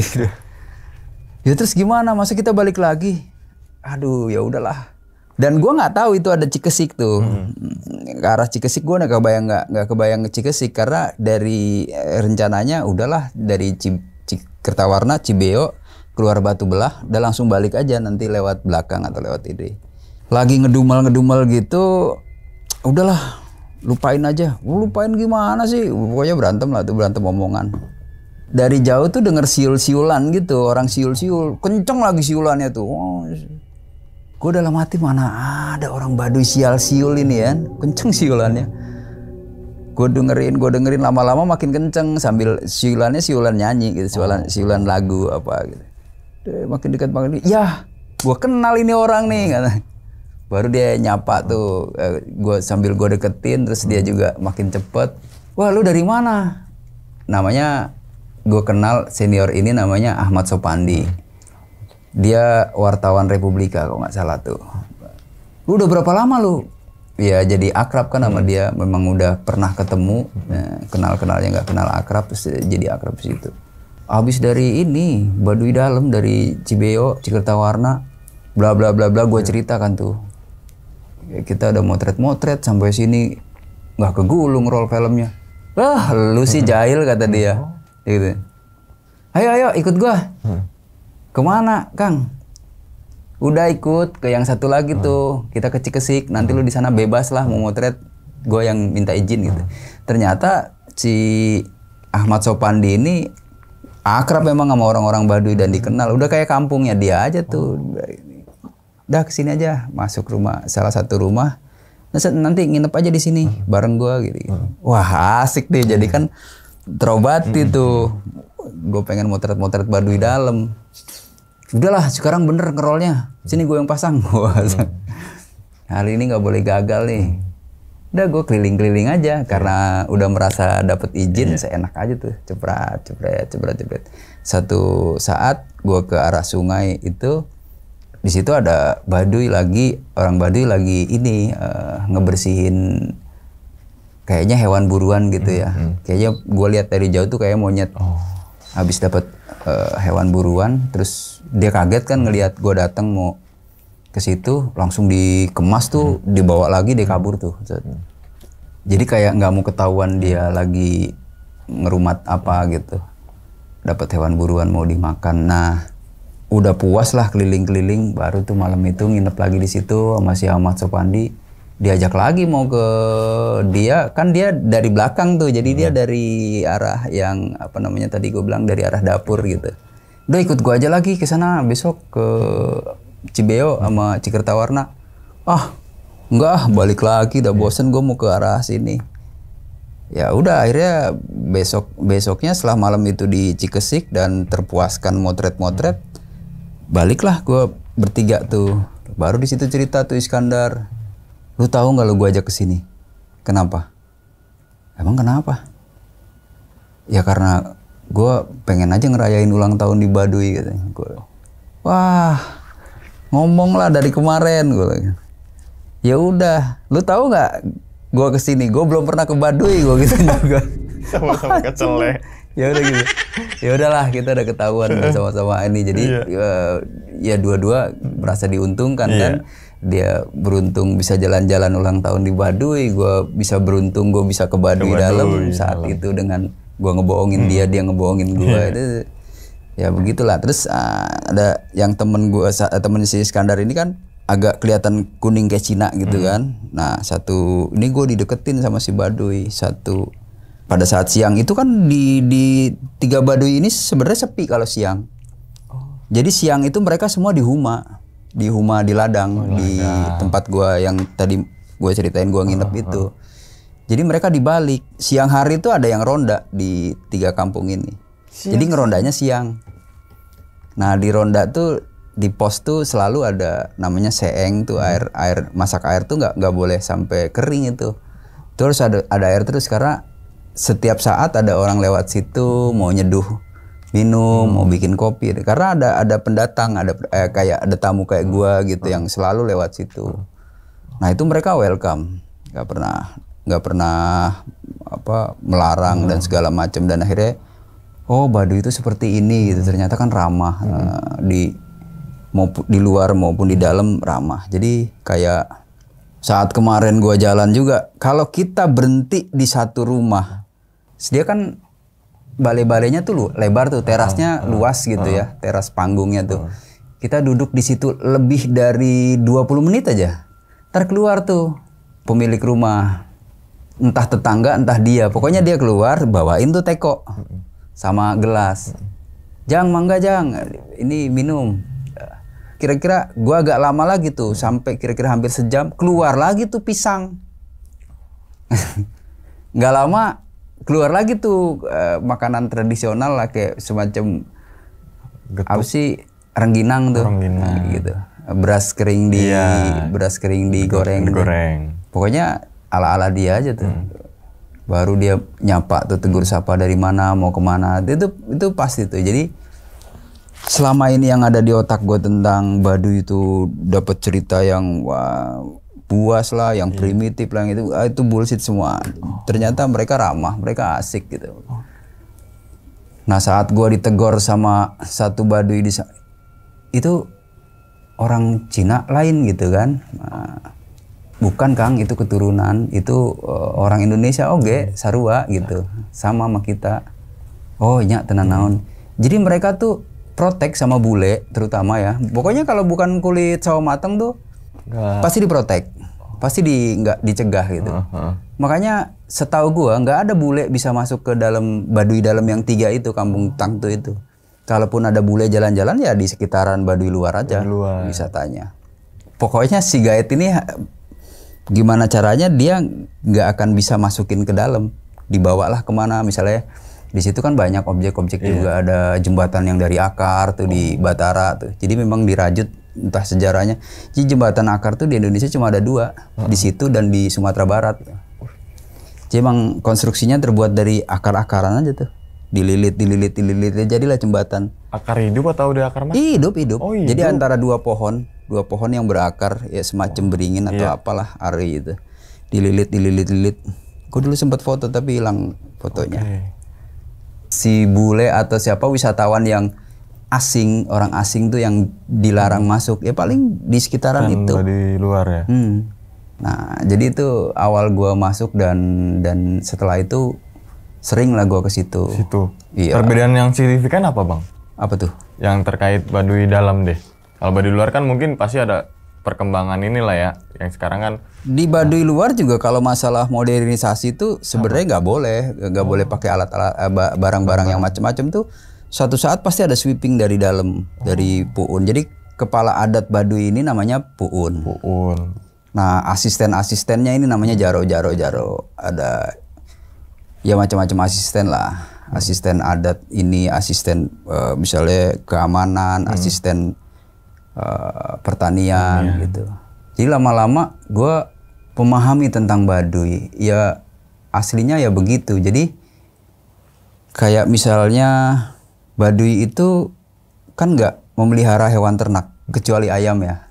Ya terus gimana, masa kita balik lagi? Aduh ya udahlah. Dan gue nggak tahu itu ada Cikesik tuh. Ke arah Cikesik gue nggak kebayang ke Cikesik, karena dari rencananya udahlah dari Kertawarna, Cibeo, keluar Batu Belah, udah langsung balik aja nanti lewat belakang atau lewat ini. Lagi ngedumel gitu, udahlah lupain aja. Lupain gimana sih? Pokoknya berantem lah tuh, berantem omongan. Dari jauh tuh denger siul-siulan gitu, orang siul-siul, kenceng lagi siulannya tuh. Gue dalam hati, mana ada orang Baduy sial-siul ini ya, kenceng siulannya. Gue dengerin lama-lama makin kenceng, sambil siulan nyanyi gitu, siulan lagu apa gitu. Makin dekat ya gue kenal ini orang nih, kata. Baru dia nyapa tuh, sambil gue deketin, terus dia juga makin cepet. Wah lu dari mana? Namanya gue kenal senior ini, namanya Ahmad Sopandi. Dia wartawan Republika kalau nggak salah tuh. Lu udah berapa lama lu? Ya jadi akrab kan sama dia, memang udah pernah ketemu, kenal-kenalnya nggak kenal akrab, terus jadi akrab di situ. Habis dari ini Baduy Dalam, dari Cibeo, Cikertawarna, bla bla bla bla, gue ceritakan tuh. Kita udah motret sampai sini nggak kegulung roll filmnya. Wah lu sih jahil, kata dia. Gitu. Ayo ikut gue. Kemana Kang? Udah ikut ke yang satu lagi tuh, kita ke Cikesik, nanti lu di sana bebas lah mau motret, gue yang minta izin gitu. Ternyata si Ahmad Sopandi ini akrab memang sama orang-orang Baduy dan dikenal, udah kayak kampungnya dia aja tuh. Udah kesini aja, masuk rumah, salah satu rumah, nanti nginep aja di sini bareng gue gitu. Wah asik deh, jadi kan terobati tuh. Gue pengen motret Baduy Dalam. Udahlah sekarang bener ngerolnya, sini gue yang pasang. Hari ini nggak boleh gagal nih. Udah gue keliling-keliling aja, karena udah merasa dapet izin, seenak aja tuh, cepret. Satu saat gue ke arah sungai itu, di situ ada orang Baduy lagi ini ngebersihin kayaknya hewan buruan gitu ya. Kayaknya gue lihat dari jauh tuh kayak monyet. Habis dapat hewan buruan, terus dia kaget kan ngelihat gue datang mau ke situ, langsung dikemas tuh, dibawa lagi, dia kabur tuh. Jadi kayak nggak mau ketahuan dia lagi ngerumat apa gitu. Dapat hewan buruan mau dimakan. Nah, udah puas lah keliling-keliling, baru tuh malam itu nginep lagi di situ sama si Ahmad Sopandi. Diajak lagi mau ke dia, kan dia dari belakang tuh, jadi dia dari arah yang apa namanya tadi gue bilang, dari arah dapur gitu. Udah ikut gue aja lagi ke sana besok ke Cibeo sama Cikertawarna. Enggak, balik lagi, udah bosen gue mau ke arah sini. Ya udah akhirnya besoknya setelah malam itu di Cikesik dan terpuaskan motret, baliklah gue bertiga tuh. Baru di situ cerita tuh Iskandar. Lu tahu nggak lu gue ajak ke sini? Kenapa? Emang kenapa? Ya karena gue pengen aja ngerayain ulang tahun di Baduy katanya. Wah, ngomong lah dari kemarin gue. Ya udah, lu tahu nggak? Gue kesini, gue belum pernah ke Baduy gue gitu juga. Sama-sama kecelek. Ya udah gitu. Ya udahlah kita udah ketahuan sama-sama ini. Jadi ya dua-dua merasa diuntungkan kan. Dia beruntung bisa jalan-jalan ulang tahun di Baduy, gue bisa beruntung gue bisa ke Baduy dalam saat itu dengan gue ngebohongin dia ngebohongin gue. Itu ya begitulah. Terus ada yang temen si Iskandar ini kan agak kelihatan kuning kayak Cina gitu kan. Nah ini gue dideketin sama si Baduy. Pada saat siang itu kan di 3 Baduy ini sebenarnya sepi kalau siang. Jadi siang itu mereka semua di Huma di ladang di tempat gua yang tadi gua ceritain gua nginep itu. Jadi mereka dibalik. Siang hari itu ada yang ronda di 3 kampung ini. Jadi ngerondanya siang. Nah di ronda tuh di pos tuh selalu ada namanya seeng tuh air masak air tuh nggak boleh sampai kering itu. Terus ada air terus karena setiap saat ada orang lewat situ mau nyeduh minum, mau bikin kopi. Karena ada pendatang, kayak ada tamu kayak gua gitu yang selalu lewat situ. Nah itu mereka welcome, nggak pernah melarang dan segala macam. Dan akhirnya Baduy itu seperti ini gitu. Ternyata kan ramah di luar maupun di dalam ramah. Jadi kayak saat kemarin gua jalan juga, kalau kita berhenti di satu rumah, dia kan balai-balainya tuh lebar tuh, terasnya luas gitu ya, teras panggungnya tuh. Kita duduk di situ lebih dari 20 menit aja. Ntar keluar tuh pemilik rumah, entah tetangga entah dia, pokoknya dia keluar bawain tuh teko sama gelas. Jang, mangga Jang, ini minum. Kira-kira gua agak lama lagi tuh, sampai kira-kira hampir sejam, keluar lagi tuh pisang. Nggak lama keluar lagi tuh makanan tradisional lah kayak semacam apa sih rengginang tuh. Nah, gitu. Beras kering digoreng. Pokoknya ala-ala dia aja tuh. Baru dia nyapa tuh, tegur sapa dari mana mau kemana. Itu pasti tuh. Jadi selama ini yang ada di otak gue tentang Baduy itu dapat cerita yang buas lah, yang primitif lah, itu bullshit semua. Ternyata mereka ramah, mereka asik gitu. Nah saat gua ditegor sama satu Baduy itu orang Cina lain gitu kan. Nah, bukan Kang, itu keturunan, itu orang Indonesia sarua gitu, sama kita. Oh nya tenan naon. Jadi mereka tuh protek sama bule terutama ya. Pokoknya kalau bukan kulit sawo mateng tuh pasti diprotek, pasti nggak dicegah gitu. Makanya setahu gua nggak ada bule bisa masuk ke dalam Baduy dalam yang 3 itu, kampung Tangtu itu. Kalaupun ada bule jalan-jalan ya di sekitaran Baduy luar aja wisatanya. Pokoknya si Gaet ini gimana caranya dia nggak akan bisa masukin ke dalam, dibawalah kemana. Misalnya di situ kan banyak objek-objek juga, ada jembatan yang dari akar tuh di Batara tuh. Jadi memang dirajut entah sejarahnya. Jadi jembatan akar tuh di Indonesia cuma ada 2, di situ dan di Sumatera Barat. Jadi emang konstruksinya terbuat dari akar-akaran aja tuh, dililit, jadilah jembatan. Akar hidup atau udah akar mati? Hidup. Oh, hidup. Jadi antara 2 pohon yang berakar ya semacam beringin atau apalah ari itu, dililit. Gue dulu sempat foto tapi hilang fotonya. Si bule atau siapa wisatawan yang asing, orang asing tuh yang dilarang masuk ya paling di sekitaran kan itu di luar ya. Nah jadi itu awal gua masuk dan setelah itu sering lah gua ke situ. Iya. Perbedaan yang signifikan apa Bang? Apa tuh? Yang terkait Baduy dalam deh. Kalau Baduy luar kan mungkin pasti ada perkembangan inilah ya, yang sekarang kan di Baduy luar juga kalau masalah modernisasi itu sebenarnya nggak boleh pakai alat-alat barang-barang yang macam-macam tuh. Suatu saat pasti ada sweeping dari dalam, dari Puun. Jadi kepala adat Baduy ini namanya Puun. Nah asisten-asistennya ini namanya Jaro. Ada ya macam-macam asisten lah. Asisten adat ini, asisten misalnya keamanan, asisten pertanian gitu. Jadi lama-lama gue memahami tentang Baduy. Ya aslinya ya begitu. Jadi kayak misalnya Baduy itu kan nggak memelihara hewan ternak kecuali ayam ya.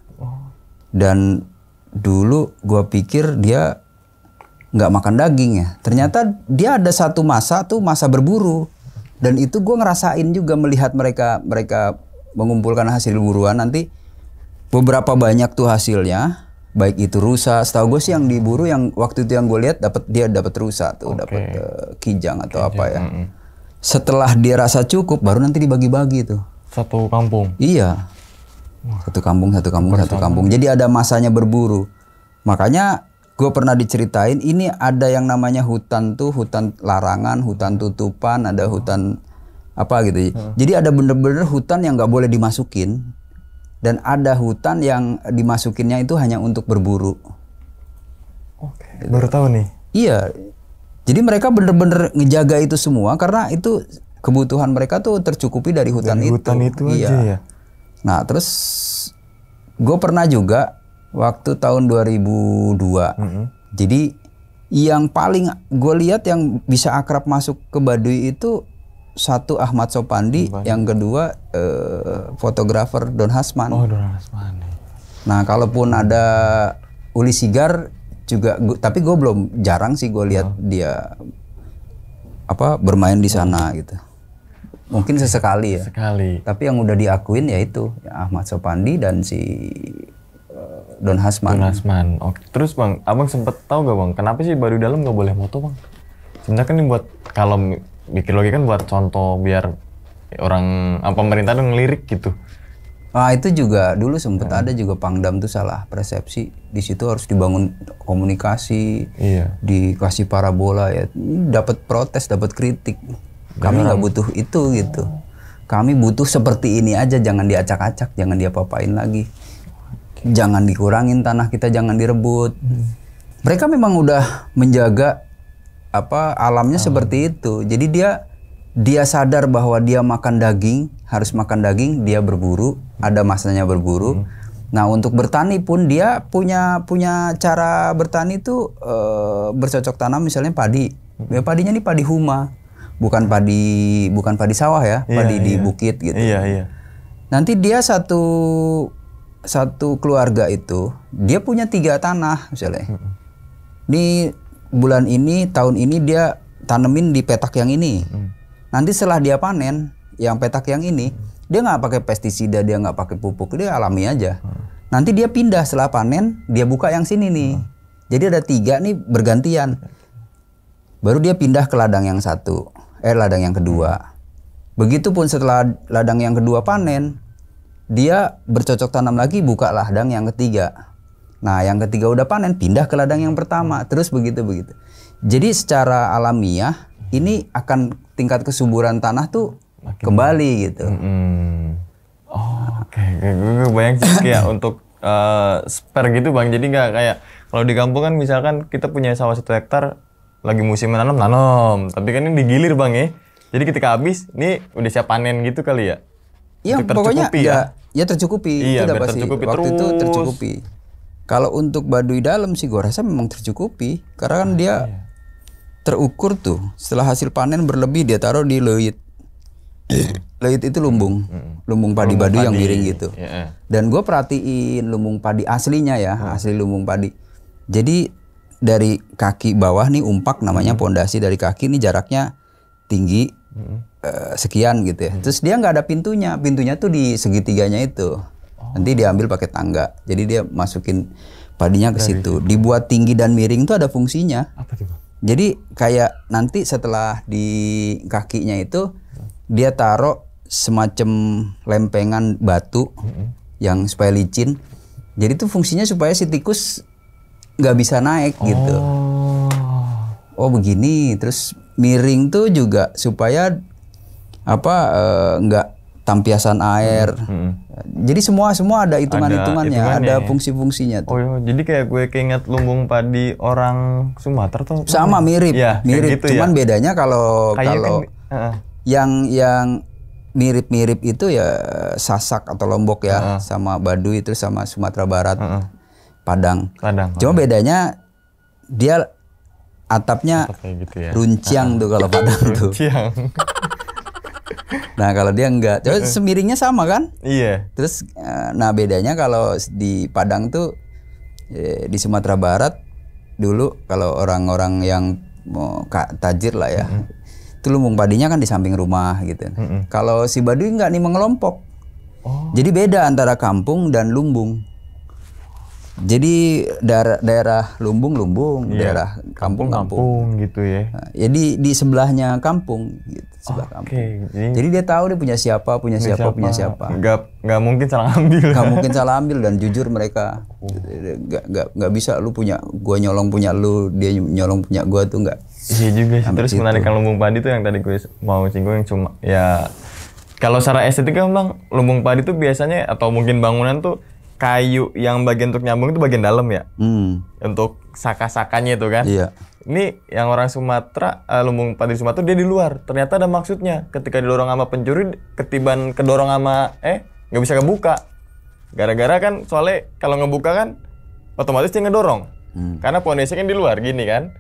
Dan dulu gue pikir dia nggak makan daging ya. Ternyata dia ada satu masa tuh masa berburu. Dan itu gue ngerasain juga melihat mereka mengumpulkan hasil buruan, nanti beberapa banyak tuh hasilnya, baik itu rusa. Setahu gue sih yang diburu yang waktu itu yang gue lihat dia dapat rusa tuh, dapat kijang atau apa ya. Setelah dia rasa cukup, baru nanti dibagi-bagi tuh. Satu kampung. Iya. Satu kampung. Jadi ada masanya berburu. Makanya gue pernah diceritain, ini ada yang namanya hutan tuh, hutan larangan, hutan tutupan, ada hutan apa gitu. Jadi ada bener-bener hutan yang nggak boleh dimasukin, dan ada hutan yang dimasukinnya itu hanya untuk berburu. Oke. Baru tahu nih. Iya. Jadi mereka bener-bener ngejaga itu semua karena itu kebutuhan mereka tuh tercukupi dari hutan itu. Hutan itu iya. aja ya. Nah terus gue pernah juga waktu tahun 2002. Jadi yang paling gue lihat yang bisa akrab masuk ke Baduy itu satu Ahmad Sopandi, yang kedua fotografer Don Hasman. Oh, Don Hasman. Nah, kalaupun ada Uli Sigar juga, tapi gue belum, jarang sih gue lihat dia bermain di sana gitu. Mungkin sesekali ya. Sekali. Tapi yang udah diakuin ya itu ya Ahmad Sopandi dan si Don Hasman. Oke. Terus bang, abang sempet tahu gak bang, kenapa sih Baduy dalam nggak boleh moto bang? Sebenarnya kan ini buat, kalau mikir lagi kan buat contoh biar orang pemerintah tuh ngelirik gitu. Ah itu juga dulu sempet ada juga Pangdam tuh salah persepsi. Di situ harus dibangun komunikasi, dikasih parabola ya, dapat protes, dapat kritik. Kami nggak butuh itu gitu. Kami butuh seperti ini aja, jangan diacak-acak, jangan diapa-apain lagi. Jangan dikurangin tanah kita, jangan direbut. Mereka memang udah menjaga alamnya seperti itu. Jadi dia sadar bahwa dia makan daging, harus makan daging, dia berburu, ada masanya berburu. Nah, untuk bertani pun dia punya cara bertani itu bercocok tanam, misalnya padi. Ya, padinya nih padi huma. Bukan padi sawah ya, padi di bukit gitu. Iya. Nanti dia satu keluarga itu dia punya 3 tanah misalnya. Di bulan ini, tahun ini dia tanemin di petak yang ini. Nanti setelah dia panen yang petak yang ini, dia nggak pakai pestisida, dia nggak pakai pupuk, dia alami aja. Nanti dia pindah setelah panen, dia buka yang sini nih. Jadi ada 3 nih bergantian. Baru dia pindah ke ladang yang ladang yang kedua. Begitupun setelah ladang yang kedua panen, dia bercocok tanam lagi, buka ladang yang ketiga. Nah, yang ketiga udah panen, pindah ke ladang yang pertama, terus begitu. Jadi secara alamiah ini akan tingkat kesuburan tanah tuh kembali gitu. Oke. Gue bayang sih kayak untuk spare gitu bang. Jadi nggak kayak kalau di kampung kan misalkan kita punya sawah 1 hektar, lagi musim nanam, tapi kan ini digilir bang ya. Jadi ketika habis, ini udah siap panen gitu kali ya? Iya, pokoknya ya tercukupi. Iya, itu udah pasti. Tercukupi waktu terus. Itu tercukupi. Kalau untuk Baduy dalam sih gue rasa memang tercukupi, karena kan dia terukur tuh. Setelah hasil panen berlebih dia taruh di leuit. Leuit itu lumbung padi Baduy yang miring gitu. Dan gue perhatiin lumbung padi aslinya ya, asli lumbung padi. Jadi dari kaki bawah nih umpak namanya pondasi, dari kaki nih jaraknya tinggi sekian gitu ya. Terus dia nggak ada pintunya tuh di segitiganya itu. Nanti diambil pakai tangga. Jadi dia masukin padinya ke situ. Dibuat tinggi dan miring tuh ada fungsinya. Apa tuh? Jadi kayak nanti setelah di kakinya itu dia taruh semacam lempengan batu yang supaya licin. Jadi tuh fungsinya supaya si tikus nggak bisa naik gitu. Oh begini. Terus miring tuh juga supaya nggak tampiasan air. Jadi semua ada hitungannya, ada fungsi-fungsinya tuh. Oh, jadi kayak gue keinget lumbung padi orang Sumatera tuh. Sama mirip, ya, mirip. Gitu cuman ya? Bedanya kalau kan, yang mirip-mirip itu ya Sasak atau Lombok ya, sama Baduy, terus sama Sumatera Barat, Padang. Cuma bedanya dia atapnya gitu ya? runciang tuh kalau Padang tuh. Nah kalau dia enggak, coba semiringnya sama kan? Iya. Terus, nah bedanya kalau di Padang tuh, di Sumatera Barat dulu kalau orang-orang yang mau tajir lah ya, Itu lumbung padinya kan di samping rumah gitu. Kalau si Baduy nggak nih mengelompok. Jadi beda antara kampung dan lumbung. Jadi daerah lumbung, daerah kampung. Gitu ya. Nah, jadi di sebelahnya kampung gitu, sebelah kampung. Jadi dia tahu dia punya siapa. Nggak mungkin salah ambil. Nggak mungkin salah ambil, dan jujur mereka nggak bisa lu punya gua nyolong punya lu, dia nyolong punya gua tuh nggak. Iya juga sih. Terus menarikkan lumbung padi tuh yang tadi gue mau singgung, yang cuma ya kalau secara estetika Bang, lumbung padi tuh biasanya atau mungkin bangunan tuh kayu yang bagian untuk nyambung itu bagian dalam ya, untuk saka-sakanya itu kan. Iya. Ini yang orang Sumatera, lumbung padi Sumatera dia di luar. Ternyata ada maksudnya. Ketika didorong sama pencuri, ketiban kedorong sama nggak bisa kebuka. Gara-gara kan soalnya kalau ngebuka kan otomatis dia ngedorong. Karena pondasinya kan di luar gini kan.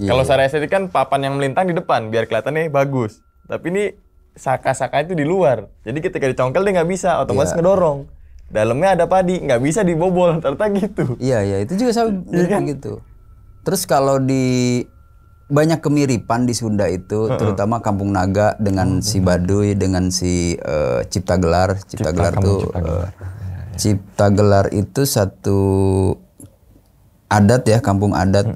Kalau secara estetik kan papan yang melintang di depan biar kelihatannya bagus. Tapi ini saka-saka itu di luar. Jadi ketika dicongkel dia nggak bisa, otomatis ngedorong. Dalamnya ada padi, nggak bisa dibobol, ternyata gitu. Iya, itu juga sama gitu. Terus kalau di banyak kemiripan di Sunda itu, terutama Kampung Naga dengan si Baduy, dengan si Cipta Gelar. Cipta Gelar itu satu adat ya, kampung adat.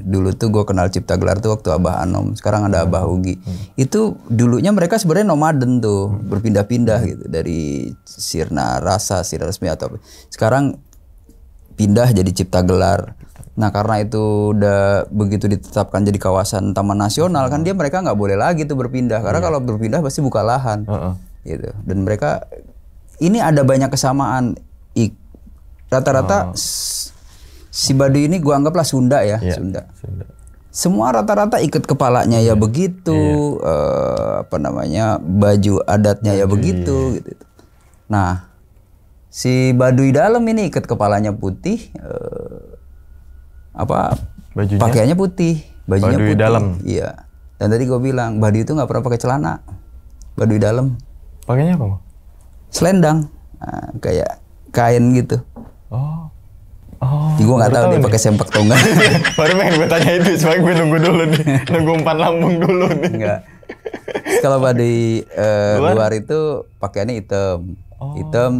Dulu tuh gue kenal Cipta Gelar tuh waktu Abah Anom, sekarang ada Abah Ugi. Itu dulunya mereka sebenarnya nomaden tuh, berpindah-pindah gitu dari Sirna Rasa, Sirna Resmi atau sekarang pindah jadi Cipta Gelar. Nah karena itu udah begitu ditetapkan jadi kawasan taman nasional kan, mereka nggak boleh lagi tuh berpindah, karena kalau berpindah pasti buka lahan gitu. Dan mereka ini ada banyak kesamaan, rata-rata si Baduy ini gua anggaplah Sunda ya, Sunda. Semua rata-rata ikat kepalanya ya begitu, baju adatnya ya begitu gitu. Nah, si Baduy dalam ini ikat kepalanya putih, pakaiannya putih, bajunya Baduy putih. dalam. Iya. Dan tadi gua bilang Baduy itu nggak pernah pakai celana. Baduy dalam. Pakainya apa, Bang? Selendang, kayak kain gitu. Gue nggak tahu dia pakai sempak atau enggak. Baru pengen gue tanya itu, supaya gue nunggu dulu nih, nunggu umpan lambung dulu nih. Enggak. Kalau Baduy luar itu pakaiannya hitam,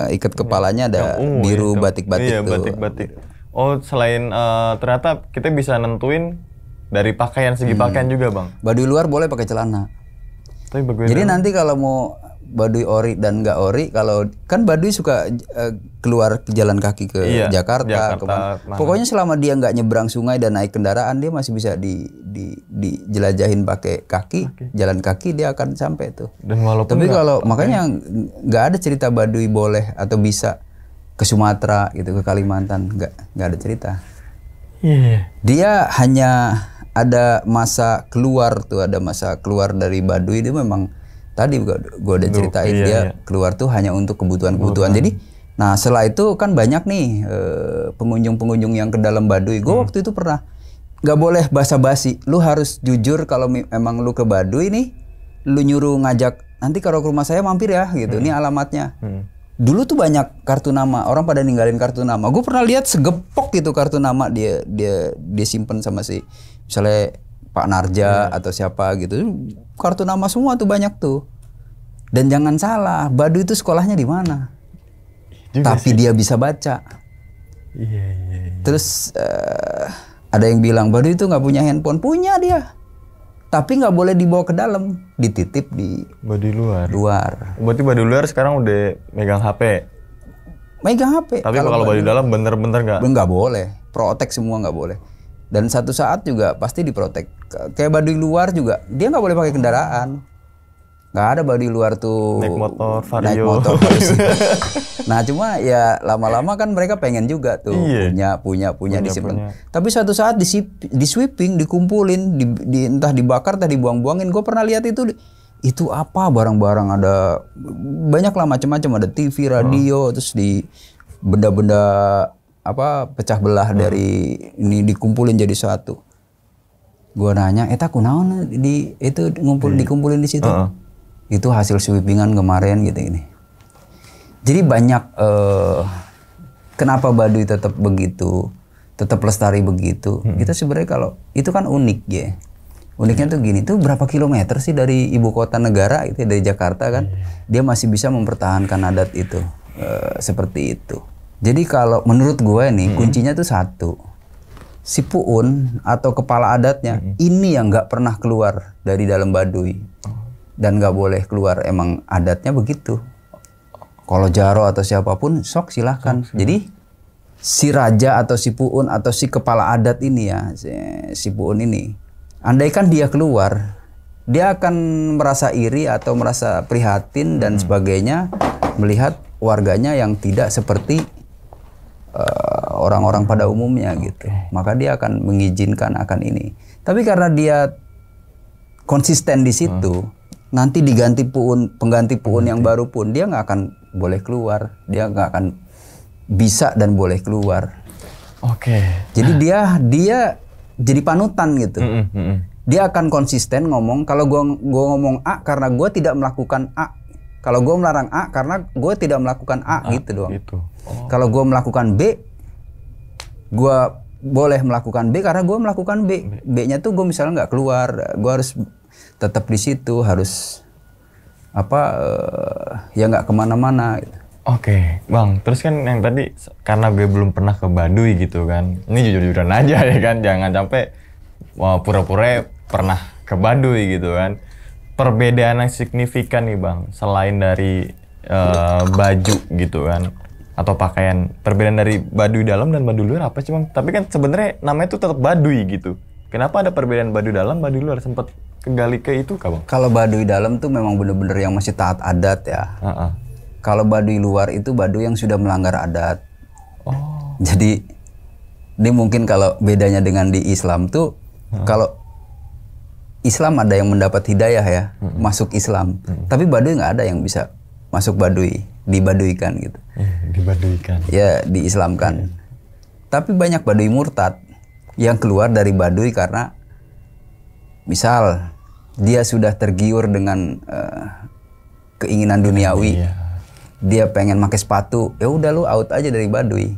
ikat kepalanya ada biru batik-batik Iya, tuh. batik-batik. Selain ternyata kita bisa nentuin dari pakaian, segi pakaian juga Bang. Baduy luar boleh pakai celana. Tapi jadi nanti kalau mau Baduy ori dan nggak ori, kalau kan Baduy suka keluar jalan kaki ke Jakarta pokoknya selama dia nggak nyebrang sungai dan naik kendaraan, dia masih bisa dijelajahin pakai kaki, jalan kaki dia akan sampai tuh. Dan walaupun tapi kalau makanya nggak ada cerita Baduy boleh atau bisa ke Sumatera gitu, ke Kalimantan, nggak ada cerita. Dia hanya ada masa keluar dari Baduy. Dia memang tadi gue udah ceritain dia keluar tuh hanya untuk kebutuhan. Jadi nah setelah itu kan banyak nih pengunjung yang ke dalam Baduy. Gue waktu itu pernah nggak boleh basa-basi, lu harus jujur kalau memang lu ke Baduy nih, lu nyuruh ngajak nanti kalau ke rumah saya mampir ya gitu, ini alamatnya. Dulu tuh banyak kartu nama, orang pada ninggalin kartu nama. Gue pernah lihat segepok gitu kartu nama dia simpen sama si misalnya Pak Narja atau siapa gitu, kartu nama semua tuh banyak tuh. Dan jangan salah, Baduy itu sekolahnya di mana? Tapi dia bisa baca. Terus ada yang bilang Baduy itu nggak punya handphone, punya dia. Tapi nggak boleh dibawa ke dalam, dititip di Baduy luar. Berarti Baduy luar sekarang udah megang HP. Megang HP. Tapi kalau Baduy dalam bener-bener nggak? Nggak boleh, protek semua nggak boleh. Dan satu saat juga pasti diprotek. Kayak Baduy luar juga, dia nggak boleh pakai kendaraan. Nggak ada Baduy luar tuh naik motor Vario. Nah cuma ya lama-lama kan mereka pengen juga tuh punya disimpan. Tapi suatu saat di sweeping, dikumpulin, entah dibakar, entah dibuang-buangin. Gue pernah lihat itu apa barang-barang, ada banyak lah macam-macam, ada TV, radio, terus di benda-benda pecah belah dari ini dikumpulin jadi satu. Gua nanya, kunaon dikumpulin di situ. Itu hasil sweepingan kemarin gitu ini. Jadi banyak kenapa Baduy tetap begitu, tetap lestari begitu. Kita sebenarnya kalau itu kan unik ya. Uniknya tuh gini, tuh berapa kilometer sih dari ibu kota negara itu dari Jakarta kan, dia masih bisa mempertahankan adat itu seperti itu. Jadi kalau menurut gue nih kuncinya tuh satu, si Puun atau kepala adatnya ini yang nggak pernah keluar dari dalam Baduy dan nggak boleh keluar, emang adatnya begitu. Kalau Jaro atau siapapun sok silahkan. Jadi si raja atau si Puun atau si kepala adat ini ya, si Puun ini, andaikan dia keluar, dia akan merasa iri atau merasa prihatin dan sebagainya melihat warganya yang tidak seperti orang-orang pada umumnya gitu. Maka dia akan mengizinkan akan ini. Tapi karena dia konsisten di situ, nanti diganti pengganti Puun yang baru pun dia nggak akan boleh keluar. Dia nggak akan bisa dan boleh keluar. Jadi dia jadi panutan gitu. Dia akan konsisten ngomong, kalau gua ngomong A karena gua tidak melakukan A. Kalau gue melarang A karena gue tidak melakukan A gitu doang. Kalau gue melakukan B, gue boleh melakukan B karena gue melakukan B. B-nya tuh gue misalnya nggak keluar, gue harus tetap di situ, harus ya nggak kemana-mana. Gitu. Bang. Terus kan yang tadi karena gue belum pernah ke Baduy gitu kan, ini jujur-jujuran aja ya kan, jangan sampai pura-pura pernah ke Baduy gitu kan. Perbedaan yang signifikan nih Bang, selain dari baju gitu kan, atau pakaian, perbedaan dari Baduy dalam dan Baduy luar apa sih Bang? Tapi kan sebenarnya namanya itu tetap Baduy gitu. Kenapa ada perbedaan Baduy dalam, Baduy luar? Sempat kegali ke itu kah Bang? Kalau Baduy dalam tuh memang bener-bener yang masih taat adat ya. Kalau Baduy luar itu Baduy yang sudah melanggar adat. Jadi ini mungkin kalau bedanya dengan di Islam tuh, kalau Islam ada yang mendapat hidayah ya, masuk Islam. Tapi Baduy nggak ada yang bisa masuk Baduy, dibaduykan gitu. Dibaduykan. Ya, diislamkan. Tapi banyak Baduy murtad yang keluar dari Baduy karena misal dia sudah tergiur dengan keinginan duniawi. Dia pengen pakai sepatu, ya udah lu out aja dari Baduy.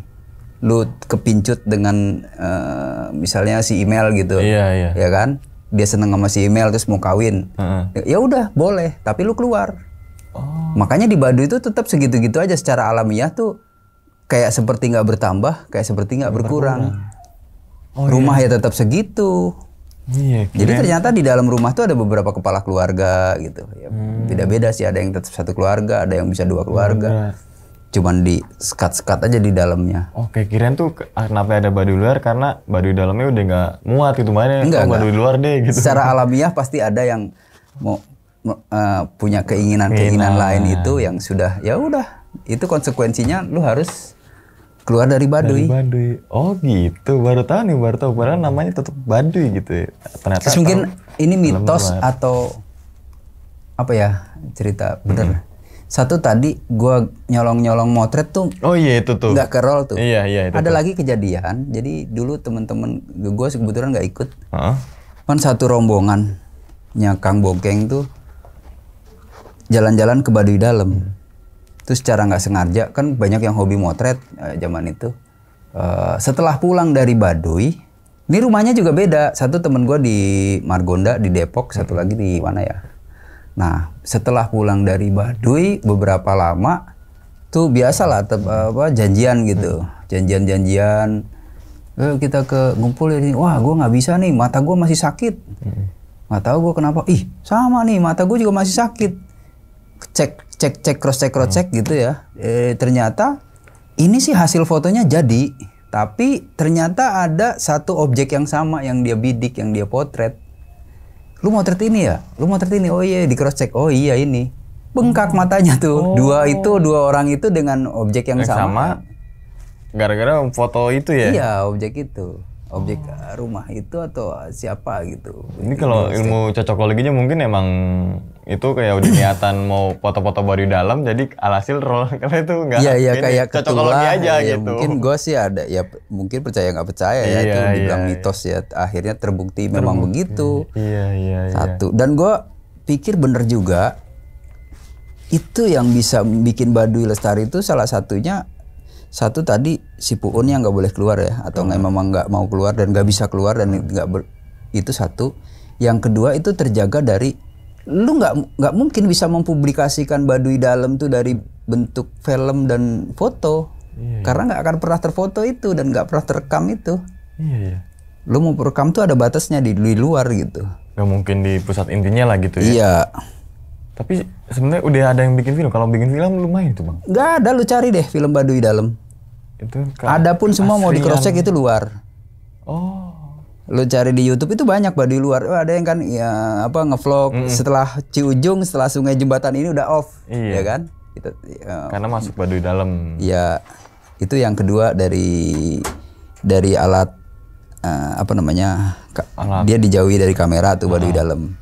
Lu kepincut dengan misalnya si email gitu. Ya kan? Dia seneng sama si email terus mau kawin, ya udah boleh, tapi lu keluar. Makanya di Baduy itu tetap segitu-gitu aja secara alamiah tuh, kayak seperti nggak bertambah, kayak seperti nggak berkurang. Rumah ya tetap segitu. Jadi ternyata di dalam rumah tuh ada beberapa kepala keluarga gitu. Ya, beda-beda sih, ada yang tetap satu keluarga, ada yang bisa dua keluarga. Cuman di sekat-sekat aja di dalamnya. Kirain tuh kenapa ada Baduy luar karena Baduy dalamnya udah nggak muat gitu, makanya Baduy luar deh gitu. Secara alamiah pasti ada yang mau punya keinginan lain itu yang sudah, ya udah itu konsekuensinya lu harus keluar dari Baduy. Gitu, baru tahu padahal namanya tetap Baduy gitu ya. Ternyata terus mungkin ini mitos atau apa ya, cerita bener. Satu tadi gua nyolong motret tuh. Itu tuh. Nggak ke roll tuh. Iya itu. Ada lagi kejadian. Jadi dulu temen-temen gua kebetulan nggak ikut. Kan satu rombongannya Kang Bokeng tuh jalan-jalan ke Baduy dalam. Terus secara nggak sengaja, kan banyak yang hobi motret zaman itu. Setelah pulang dari Baduy, ini rumahnya juga beda. Satu temen gua di Margonda di Depok, satu lagi di mana ya? Nah, setelah pulang dari Baduy beberapa lama tuh biasalah janjian gitu. Janjian. Kita ke ngumpul ini. Wah, gue nggak bisa nih, mata gue masih sakit. Nggak tahu gue kenapa. Ih, sama nih, mata gue juga masih sakit. Cek cross check gitu ya. Ternyata ini sih hasil fotonya jadi, tapi ternyata ada satu objek yang sama yang dia bidik, yang dia potret. Lu motret ini ya? Lu motret ini? Oh iya, di cross check. Oh iya ini. Bengkak matanya tuh. Dua orang itu dengan objek yang sama. Gara-gara foto itu ya? Iya, objek itu. Objek rumah itu atau siapa gitu. Ini kalau ilmu cocokologinya mungkin emang itu kayak udah niatan mau foto-foto Baduy dalam, jadi alhasil roll karena itu enggak. Iya kayak cocokologi aja ya, gitu. Mungkin gue sih ada ya, mungkin percaya nggak percaya ya, itu dibilang mitos ya. Akhirnya terbukti memang begitu. Iya. Satu. Dan gue pikir bener juga, itu yang bisa bikin Baduy lestari itu salah satunya, satu tadi si Puun yang nggak boleh keluar ya, atau memang nggak mau keluar dan nggak bisa keluar dan itu satu. Yang kedua itu terjaga dari lu nggak mungkin bisa mempublikasikan Baduy Dalam tuh dari bentuk film dan foto. Karena nggak akan pernah terfoto itu dan nggak pernah terekam itu. Iya. Lu mau perekam tuh ada batasnya di luar gitu. Nggak mungkin di pusat intinya lah gitu ya. Iya. Tapi sebenarnya udah ada yang bikin film. Kalau bikin film lumayan itu bang. Nggak ada, lu cari deh film Baduy Dalam. Itu Ada pun semua mau di cross check itu luar. Oh. Lu cari di YouTube itu banyak Baduy luar. Oh, ada yang kan ya apa ngevlog setelah Ciujung, setelah Sungai Jembatan ini udah off, Iya. ya kan? Itu Karena masuk Baduy Dalam. ya itu yang kedua dari alat apa namanya? Alat. Dia dijauhi dari kamera tuh Baduy Dalam.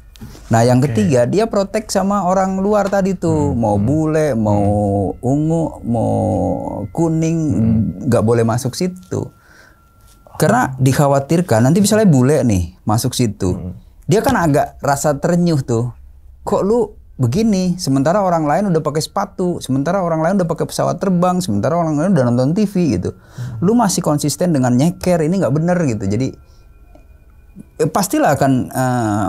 Nah, yang ketiga dia protek sama orang luar tadi tuh, mau bule, mau ungu, mau kuning, nggak boleh masuk situ. Karena dikhawatirkan nanti misalnya bule nih masuk situ, dia kan agak rasa terenyuh tuh. Kok lu begini? Sementara orang lain udah pakai sepatu, sementara orang lain udah pakai pesawat terbang, sementara orang lain udah nonton TV gitu. Lu masih konsisten dengan nyeker, ini nggak bener gitu. Jadi pastilah akan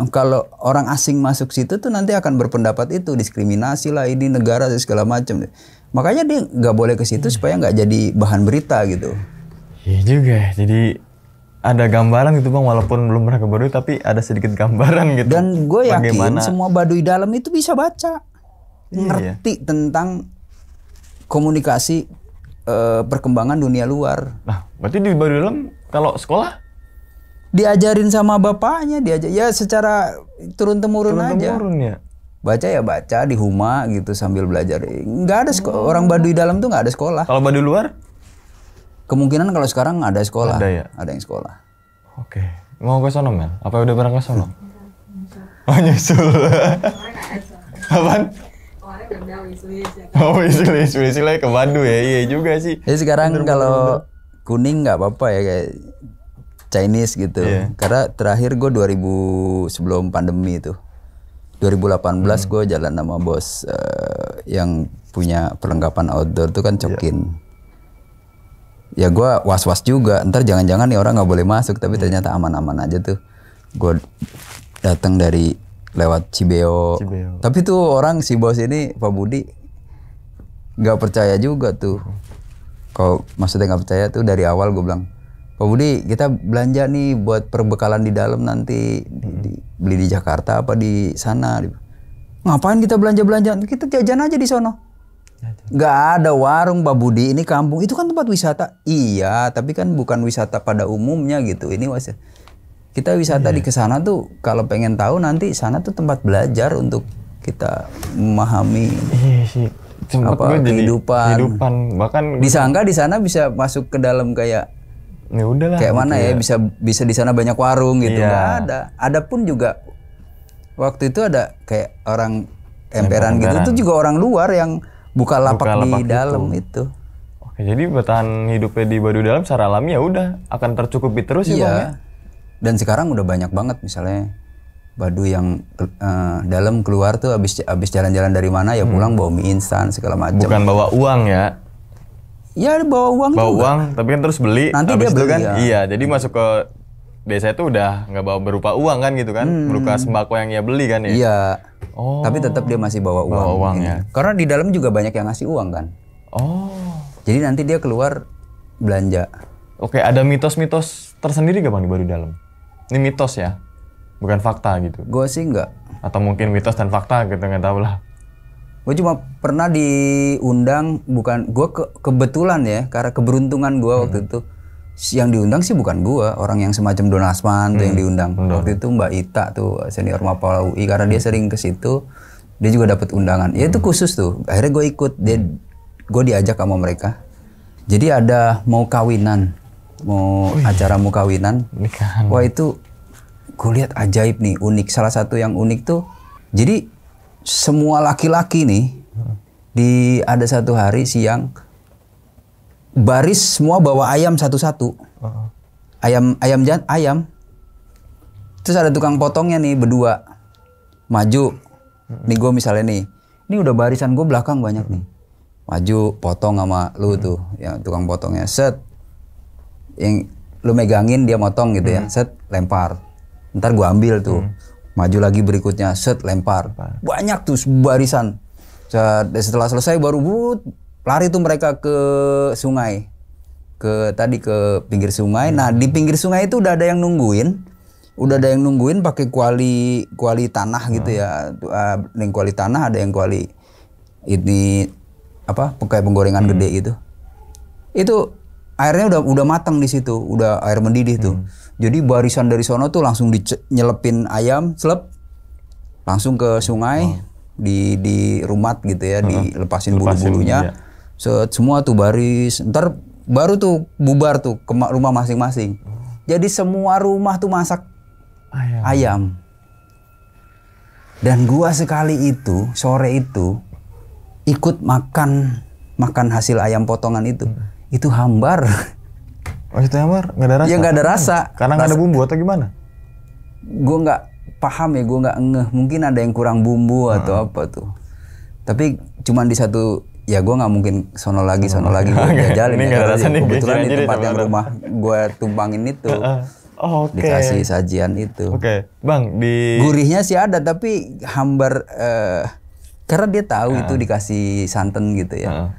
kalau orang asing masuk situ tuh nanti akan berpendapat itu diskriminasi lah, ini negara segala macam. Makanya dia nggak boleh ke situ supaya nggak jadi bahan berita gitu. Iya juga ya. Jadi ada gambaran gitu bang, walaupun belum pernah ke Baduy tapi ada sedikit gambaran gitu. Dan gue yakin semua Baduy Dalam itu bisa baca, ngerti tentang komunikasi perkembangan dunia luar. Nah, berarti di Baduy Dalam kalau sekolah diajarin sama bapaknya, ya secara turun temurun aja. ya. Baca ya baca di Huma gitu sambil belajar. Nggak ada orang Baduy Dalam tuh nggak ada sekolah. Kalau Baduy luar? Kemungkinan kalau sekarang ada sekolah. Ada ya? Ada yang sekolah. Oke. Mau ke sono Mel? Apa udah pernah ke sono? Oh nyusul. Apaan? Oh wisulis ke Baduy ya, iya juga sih. Jadi sekarang kalau kuning nggak apa-apa ya kayak Chinese gitu. Karena terakhir gue 2000 sebelum pandemi itu. 2018 gue jalan sama bos yang punya perlengkapan outdoor tuh kan Cokin. Ya gue was-was juga, ntar jangan-jangan nih orang nggak boleh masuk, tapi ternyata aman-aman aja tuh. Gue datang dari lewat Cibeo. Tapi tuh orang si bos ini Pak Budi nggak percaya juga tuh. Kalau maksudnya nggak percaya tuh dari awal gue bilang, Pak Budi kita belanja nih buat perbekalan di dalam nanti beli di Jakarta apa di sana. Ngapain kita belanja-belanja? Kita jajan aja di sono. Gak ada warung Pak Budi, ini kampung, itu kan tempat wisata. Iya, tapi kan bukan wisata pada umumnya gitu. Ini kita wisata di kesana tuh kalau pengen tahu nanti sana tuh tempat belajar untuk kita memahami kehidupan. Bahkan disangka di sana bisa masuk ke dalam kayak ya udahlah. Kayak mana gitu ya bisa di sana banyak warung gitu. Nggak ada. Ada pun juga waktu itu ada kayak orang emperan gitu. Itu juga orang luar yang buka lapak di dalam itu. Oke, jadi bertahan hidupnya di Baduy Dalam secara alami ya udah akan tercukupi terus ya bang ya. Dan sekarang udah banyak banget misalnya Baduy yang dalam keluar tuh abis jalan-jalan dari mana ya pulang bawa mie instan segala macam. Bukan bawa uang ya. Ya bawa uang bawa juga. uang tapi kan terus beli. Nanti habis dia beli itu kan ya. iya jadi masuk ke desa itu udah nggak bawa berupa uang kan gitu kan, berupa sembako yang ia beli kan ya. Iya. Oh. Tapi tetap dia masih bawa uang. Bawa uang ya. Karena di dalam juga banyak yang ngasih uang kan. Oh. Jadi nanti dia keluar belanja. Oke, ada mitos-mitos tersendiri gak bang di Baduy Dalam? Ini mitos ya, bukan fakta gitu. Gue sih enggak. Atau mungkin mitos dan fakta gitu, nggak tahu lah. Gue cuma pernah diundang, bukan gue kebetulan ya, karena keberuntungan gue waktu itu. Yang diundang sih bukan gue, orang yang semacam Donasman tuh yang diundang. Waktu itu Mbak Ita tuh senior Mapala UI, karena dia sering ke situ, dia juga dapat undangan. Ya itu khusus tuh. Akhirnya gue ikut, gue diajak sama mereka. Jadi ada mau kawinan, acara mau kawinan. Nikahan. Wah itu gue lihat ajaib nih, unik. Salah satu yang unik tuh, jadi semua laki-laki nih ada satu hari siang baris semua bawa ayam satu-satu. Ayam. Terus ada tukang potongnya nih berdua. Maju. Nih gue misalnya nih. Ini udah barisan gue belakang banyak nih. Maju potong sama lu tuh, yang tukang potongnya. Set. Yang lu megangin dia motong gitu ya. Set lempar. Ntar gue ambil tuh. Maju lagi berikutnya, set lempar. Banyak tuh barisan. Setelah selesai baru lari tuh mereka ke sungai. Ke pinggir sungai. Nah, di pinggir sungai itu udah ada yang nungguin. Pakai kuali tanah gitu ya. Ada yang kuali tanah, ada yang kuali ini pakai penggorengan gede gitu. Itu airnya udah matang di situ, udah air mendidih tuh. Jadi barisan dari sono tuh langsung nyelepin ayam, langsung ke sungai, di rumat gitu ya, dilepasin bulu-bulunya. Semua tuh baris. Ntar baru tuh bubar tuh ke rumah masing-masing. Jadi semua rumah tuh masak ayam. Dan gua sekali itu sore itu ikut makan hasil ayam potongan itu. Itu hambar. Oh itu hambar? Nggak ada rasa? Ya nggak ada rasa. Karena nggak ada bumbu atau gimana? Gue nggak paham ya, gue nggak ngeh. Mungkin ada yang kurang bumbu atau apa tuh. Tapi cuman di satu, ya gue nggak mungkin sono lagi gue jajalin. Ini ya, kebetulan di tempat yang teman-teman. rumah gue tumpangin itu. Oke. Dikasih sajian itu. Oke, Bang, gurihnya sih ada tapi hambar karena dia tahu itu dikasih santan gitu ya.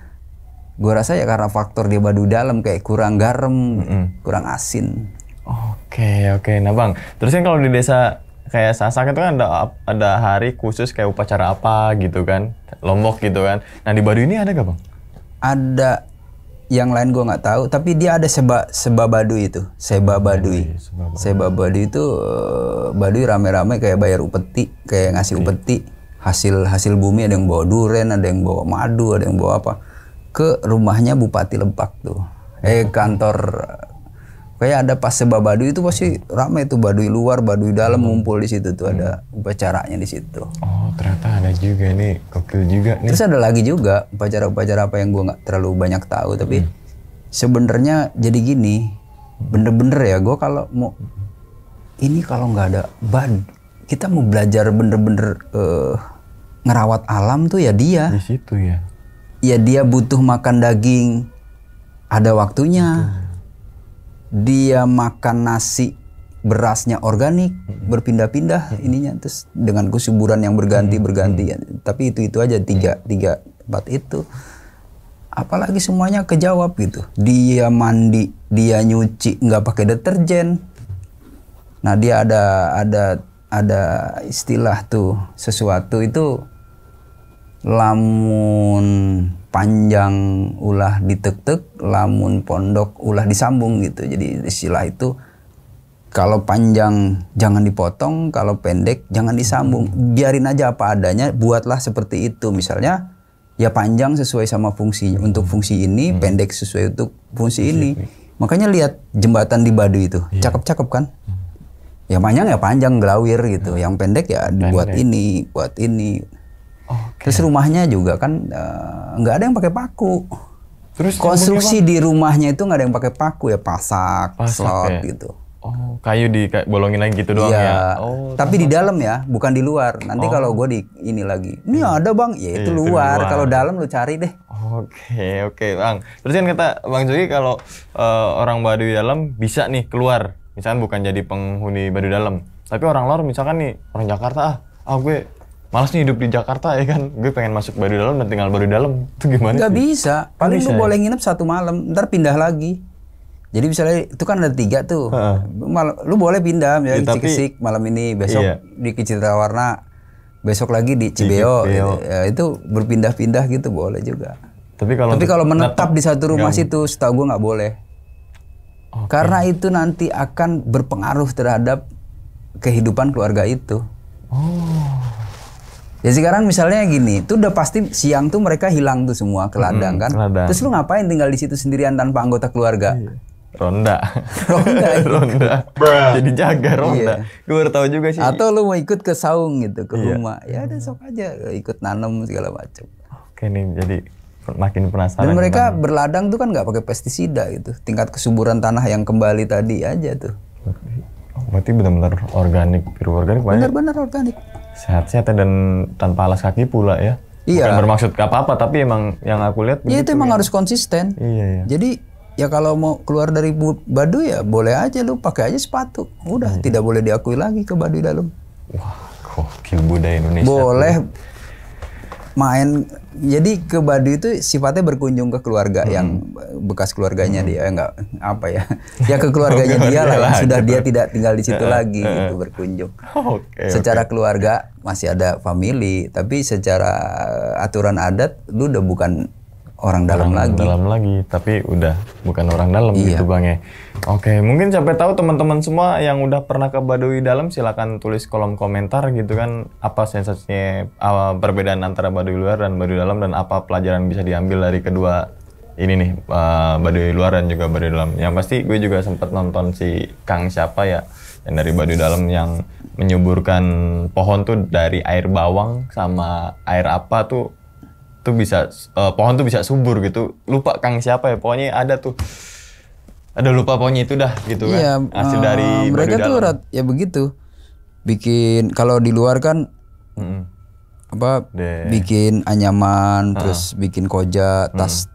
Gue rasa ya karena faktor dia Baduy Dalam kayak kurang garam, kurang asin. Oke. Nah Bang, terus kan kalau di desa kayak Sasak itu kan ada hari khusus kayak upacara apa gitu kan, Lombok gitu kan. Nah di Baduy ini ada gak Bang? Ada, yang lain gue nggak tahu, tapi dia ada seba Baduy itu, seba Baduy. Seba Baduy itu Baduy rame-rame kayak bayar upeti, kayak ngasih upeti hasil bumi, ada yang bawa duren, ada yang bawa madu, ada yang bawa apa. Ke rumahnya Bupati Lebak tuh. Kantor kayak ada pas seba Baduy itu pasti ramai tuh, Baduy luar, Baduy dalam ngumpul di situ tuh, ada upacaranya di situ. Oh, ternyata ada juga nih, gokil juga nih. Terus ada lagi juga upacara-upacara apa yang gua nggak terlalu banyak tahu, tapi sebenarnya jadi gini, bener-bener ya gua kalau mau ini kalau nggak ada kita mau belajar bener-bener ngerawat alam tuh ya dia. Di situ ya. Ya dia butuh makan daging, ada waktunya. Dia makan nasi, berasnya organik, berpindah-pindah ininya, terus dengan kesuburan yang berganti. Tapi itu aja tiga empat itu. Apalagi semuanya kejawab gitu. Dia mandi, dia nyuci nggak pakai deterjen. Nah dia ada istilah tuh, sesuatu itu lamun panjang ulah ditek-tek, lamun pondok ulah disambung gitu. Jadi istilah itu kalau panjang jangan dipotong, kalau pendek jangan disambung. Biarin aja apa adanya, buatlah seperti itu. Misalnya ya panjang sesuai sama fungsinya untuk fungsi ini, pendek sesuai untuk fungsi ini. Makanya lihat jembatan di Baduy itu, cakep-cakep kan? Ya panjang gelawir gitu. Yang pendek ya dibuat ini, buat ini. Terus rumahnya juga kan nggak ada yang pakai paku. Terus konstruksi di rumahnya itu nggak ada yang pakai paku ya, pasak slot ya? Gitu. Oh, kayu bolongin lagi gitu doang ya. Oh, tapi di dalam ya, bukan di luar. Nanti kalau gue di ini lagi, ini ada Bang, ya itu luar. Kalau dalam lu cari deh. Oke Bang. Terus kan kata Bang Jogi kalau orang Baduy Dalam bisa nih keluar, misalkan bukan jadi penghuni Baduy Dalam, tapi orang luar misalkan nih orang Jakarta, gue malas nih hidup di Jakarta ya kan, gue pengen masuk Baduy Dalam dan tinggal Baduy Dalam, itu gimana? Nggak bisa, paling lu boleh nginep 1 malam, ntar pindah lagi. Jadi misalnya itu kan ada 3 tuh, lu boleh pindah, misalnya di Cikesik malam ini, besok di Citra-Warna, besok lagi di Cibeo. Gitu. Ya, itu berpindah-pindah gitu boleh juga. Tapi kalau menetap di satu rumah situ, setahu gue nggak boleh. Karena itu nanti akan berpengaruh terhadap kehidupan keluarga itu. Ya sekarang misalnya gini, tuh udah pasti siang tuh mereka hilang tuh semua ke ladang kan. Terus lu ngapain tinggal di situ sendirian tanpa anggota keluarga? Ronda. Jadi jaga ronda. Gue baru tahu juga sih. Atau lu mau ikut ke saung gitu, ke rumah. Ya udah sok aja ikut nanam segala macam. Oke nih, jadi makin penasaran. Dan mereka berladang tuh kan nggak pakai pestisida gitu. Tingkat kesuburan tanah yang kembali tadi aja tuh. Berarti benar-benar organik, biru organik. Benar-benar organik. Sehat-sehat dan tanpa alas kaki pula ya. Iya. Bukan bermaksud apa-apa, tapi emang yang aku lihat. Iya itu emang harus konsisten. Iya. Jadi ya kalau mau keluar dari Baduy ya boleh aja lu pakai aja sepatu. Udah tidak boleh diakui lagi ke Baduy Dalam. Wah, gokil budaya Indonesia. Boleh main. Jadi ke Baduy itu sifatnya berkunjung ke keluarga yang bekas keluarganya dia, enggak apa ya. Ya ke keluarganya dia lah yang sudah dia tidak tinggal di situ lagi gitu berkunjung. Secara keluarga masih ada family, tapi secara aturan adat lu udah bukan orang dalam lagi. Tapi udah bukan orang dalam gitu Bang ya. Oke, mungkin sampai tahu teman-teman semua yang udah pernah ke Baduy Dalam silakan tulis kolom komentar gitu kan, apa sensasinya, perbedaan antara Baduy Luar dan Baduy Dalam, dan apa pelajaran bisa diambil dari kedua ini nih, Baduy Luar dan juga Baduy Dalam. Yang pasti gue juga sempat nonton si Kang siapa ya yang dari Baduy Dalam yang menyuburkan pohon tuh dari air bawang sama air apa tuh bisa pohon tuh bisa subur gitu. Lupa Kang siapa ya, pokoknya ada lupa pokoknya itu dah gitu kan. Iya, hasil dari mereka tuh ya begitu. Bikin kalau di luar kan bikin anyaman, terus bikin koja, tas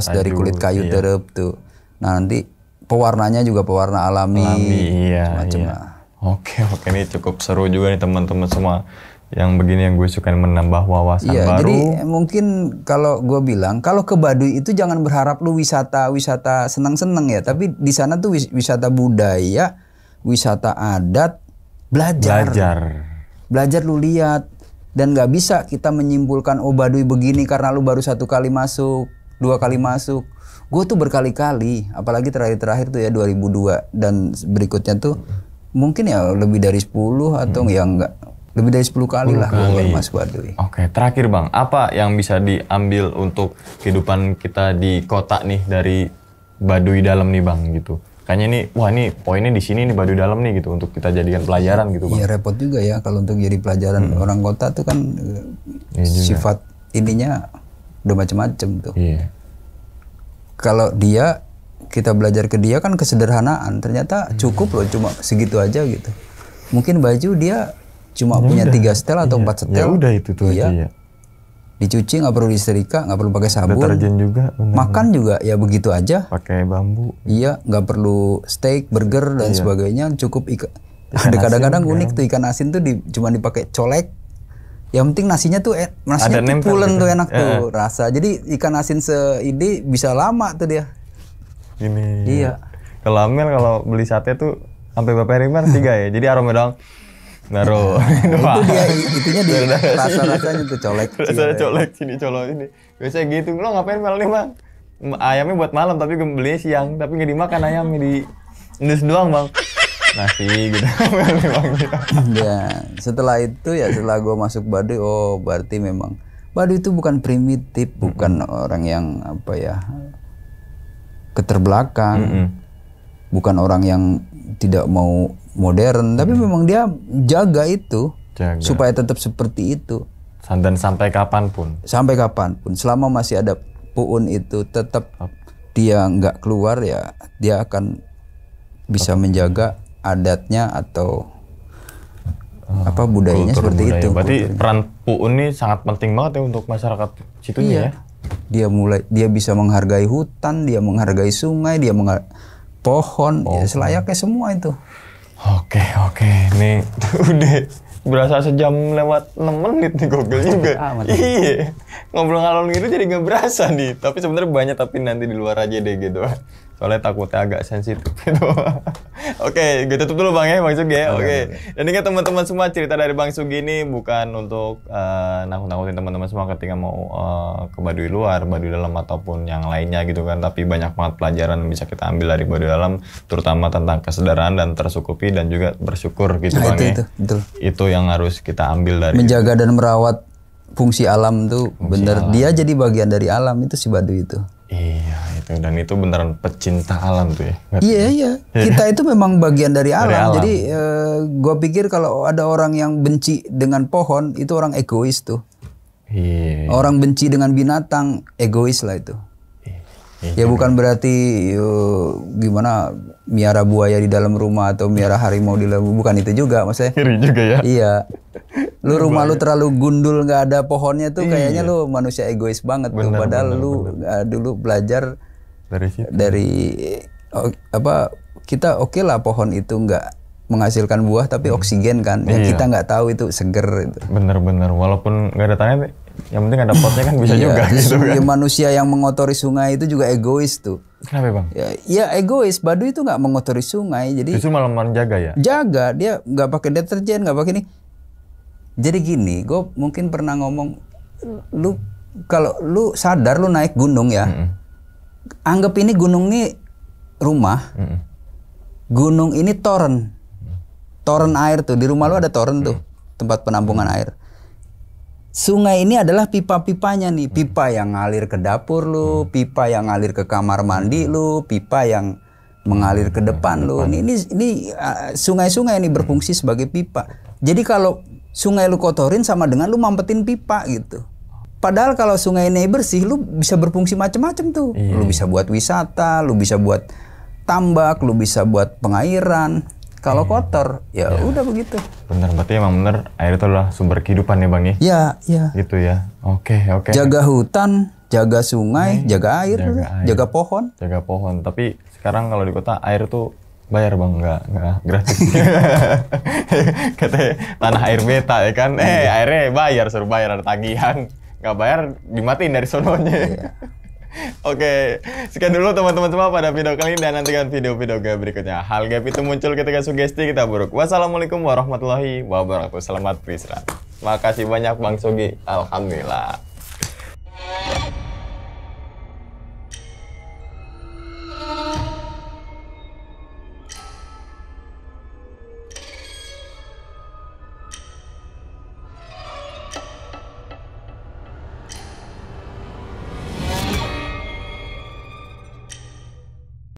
dari kulit kayu terep tuh. Nah, nanti pewarnanya juga pewarna alami. Macam lah. Oke, ini cukup seru juga nih teman-teman semua. Yang begini yang gue suka menambah wawasan baru. Jadi mungkin kalau gue bilang kalau ke Baduy itu jangan berharap lu wisata seneng-seneng ya, tapi di sana tuh wisata budaya, wisata adat, belajar lu lihat, dan nggak bisa kita menyimpulkan oh Baduy begini karena lu baru 1 kali masuk, 2 kali masuk. Gue tuh berkali-kali, apalagi terakhir tuh ya 2002 dan berikutnya tuh mungkin ya lebih dari 10 atau ya enggak. Lebih dari 10 kali lah gue masuk Baduy. Oke, terakhir Bang, apa yang bisa diambil untuk kehidupan kita di kota nih dari Baduy Dalam nih Bang gitu? Kayaknya nih, wah nih poinnya di sini nih Baduy Dalam nih gitu untuk kita jadikan pelajaran gitu Bang. Iya repot juga ya kalau untuk jadi pelajaran orang kota tuh kan sifat ininya udah macem-macem tuh. Iya. Kalau kita belajar ke dia kan kesederhanaan, ternyata cukup loh cuma segitu aja gitu. Mungkin baju dia cuma punya 3 setel atau 4 setel. Ya udah itu tuh aja ya. Dicuci nggak perlu disetrika, nggak perlu pakai sabun. Deterjen juga. Makan juga ya begitu aja. Pakai bambu. Iya, nggak perlu steak, burger dan sebagainya. Cukup ada kadang-kadang unik tuh ikan asin tuh cuma dipakai colek. Yang penting nasinya tuh pulen tuh enak tuh rasa. Jadi ikan asin ini bisa lama tuh dia. Ini. Iya. Kalau Amel kalau beli sate tuh sampai berapa hari 3 ya. Jadi aroma doang. Naruh. Itu dia itunya di rasa-rasanya tuh colek. Rasanya colek sini colok ini. Biasanya gitu. Lo ngapain malam nih Bang? Ayamnya buat malam tapi gue belinya siang, tapi nggak dimakan ayamnya, di indus doang Bang. Nasi gitu. Ya, setelah itu ya setelah gue masuk Baduy, oh berarti memang Baduy itu bukan primitif, bukan orang yang apa ya keterbelakang, bukan orang yang tidak mau modern, tapi memang dia jaga itu supaya tetap seperti itu. Dan sampai kapanpun. Sampai kapanpun, selama masih ada Puun itu tetap dia nggak keluar ya, dia akan bisa menjaga adatnya atau budayanya seperti itu. Berarti peran Puun ini sangat penting banget ya untuk masyarakat situ ya. Dia bisa menghargai hutan, dia menghargai sungai, dia pohon, ya selayaknya semua itu. Oke. Nih udah berasa sejam lewat 6 menit nih, gokil juga. Iya. Ngobrol ngalor gitu jadi nggak berasa nih. Tapi sebenarnya banyak, tapi nanti di luar aja deh gitu. Soalnya takutnya agak sensitif gitu. Oke, gue tutup dulu Bang ya, Bang Sugi ya. Oke. Dan ini teman-teman semua, cerita dari Bang Sugi ini bukan untuk nakut-nakutin teman-teman semua ketika mau ke Baduy Luar, Baduy Dalam ataupun yang lainnya gitu kan. Tapi banyak banget pelajaran yang bisa kita ambil dari Baduy Dalam, terutama tentang kesederhanaan dan tersukupi dan juga bersyukur gitu Bang ya. Itu yang harus kita ambil dari menjaga dan merawat fungsi alam tuh bener. Dia jadi bagian dari alam itu si Baduy itu. Iya itu, dan itu beneran pecinta alam tuh ya. Iya. Kita itu memang bagian dari alam. Jadi gue pikir kalau ada orang yang benci dengan pohon itu orang egois tuh. Iya. Orang benci dengan binatang egois lah itu. Ya bukan berarti gimana miara buaya di dalam rumah atau miara harimau di dalam, bukan itu juga maksudnya. Ngeri juga ya. Iya. Lu rumah lu terlalu gundul nggak ada pohonnya tuh kayaknya lu manusia egois banget tuh. Padahal lu dulu belajar dari situ. Kita oke lah pohon itu nggak menghasilkan buah tapi oksigen kan, yang Iya. kita nggak tahu itu seger itu. Bener-bener, walaupun nggak ada tanahnya, yang penting ada potnya kan bisa juga gitu kan. Ya, manusia yang mengotori sungai itu juga egois tuh. Kenapa bang? Ya egois. Baduy itu nggak mengotori sungai, jadi Justru malah menjaga ya? jaga, dia nggak pakai deterjen, nggak pakai ini. Jadi gini, gue mungkin pernah ngomong, lu kalau lu sadar lu naik gunung ya, anggap ini gunung ini rumah, gunung ini toren air tuh, di rumah lu ada toren tuh, tempat penampungan air. Sungai ini adalah pipa-pipanya nih, pipa yang ngalir ke dapur lu, pipa yang ngalir ke kamar mandi lu, pipa yang mengalir ke depan lu. Ini sungai-sungai ini berfungsi sebagai pipa. Jadi kalau sungai lu kotorin sama dengan lu mampetin pipa gitu. Padahal kalau sungai ini bersih, lu bisa berfungsi macam-macam tuh. Lu bisa buat wisata, lu bisa buat tambak, lu bisa buat pengairan. Kalau kotor, ya udah begitu. Bener, berarti emang bener air itu adalah sumber kehidupan ya bang ya? Ya. Gitu ya, oke. Jaga hutan, jaga sungai, jaga air, jaga pohon. Jaga pohon, tapi sekarang kalau di kota air tuh bayar bang, nggak gratis. Katanya tanah air beta ya kan, airnya bayar, suruh bayar, ada tagihan. Nggak bayar, dimatiin dari sononya. Oke, sekian dulu teman-teman semua pada video kali ini, dan nantikan video-video gue berikutnya. Hal gaib itu muncul ketika sugesti kita buruk. Wassalamualaikum warahmatullahi wabarakatuh. Selamat beristirahat. Makasih banyak Bang Sugi. Alhamdulillah.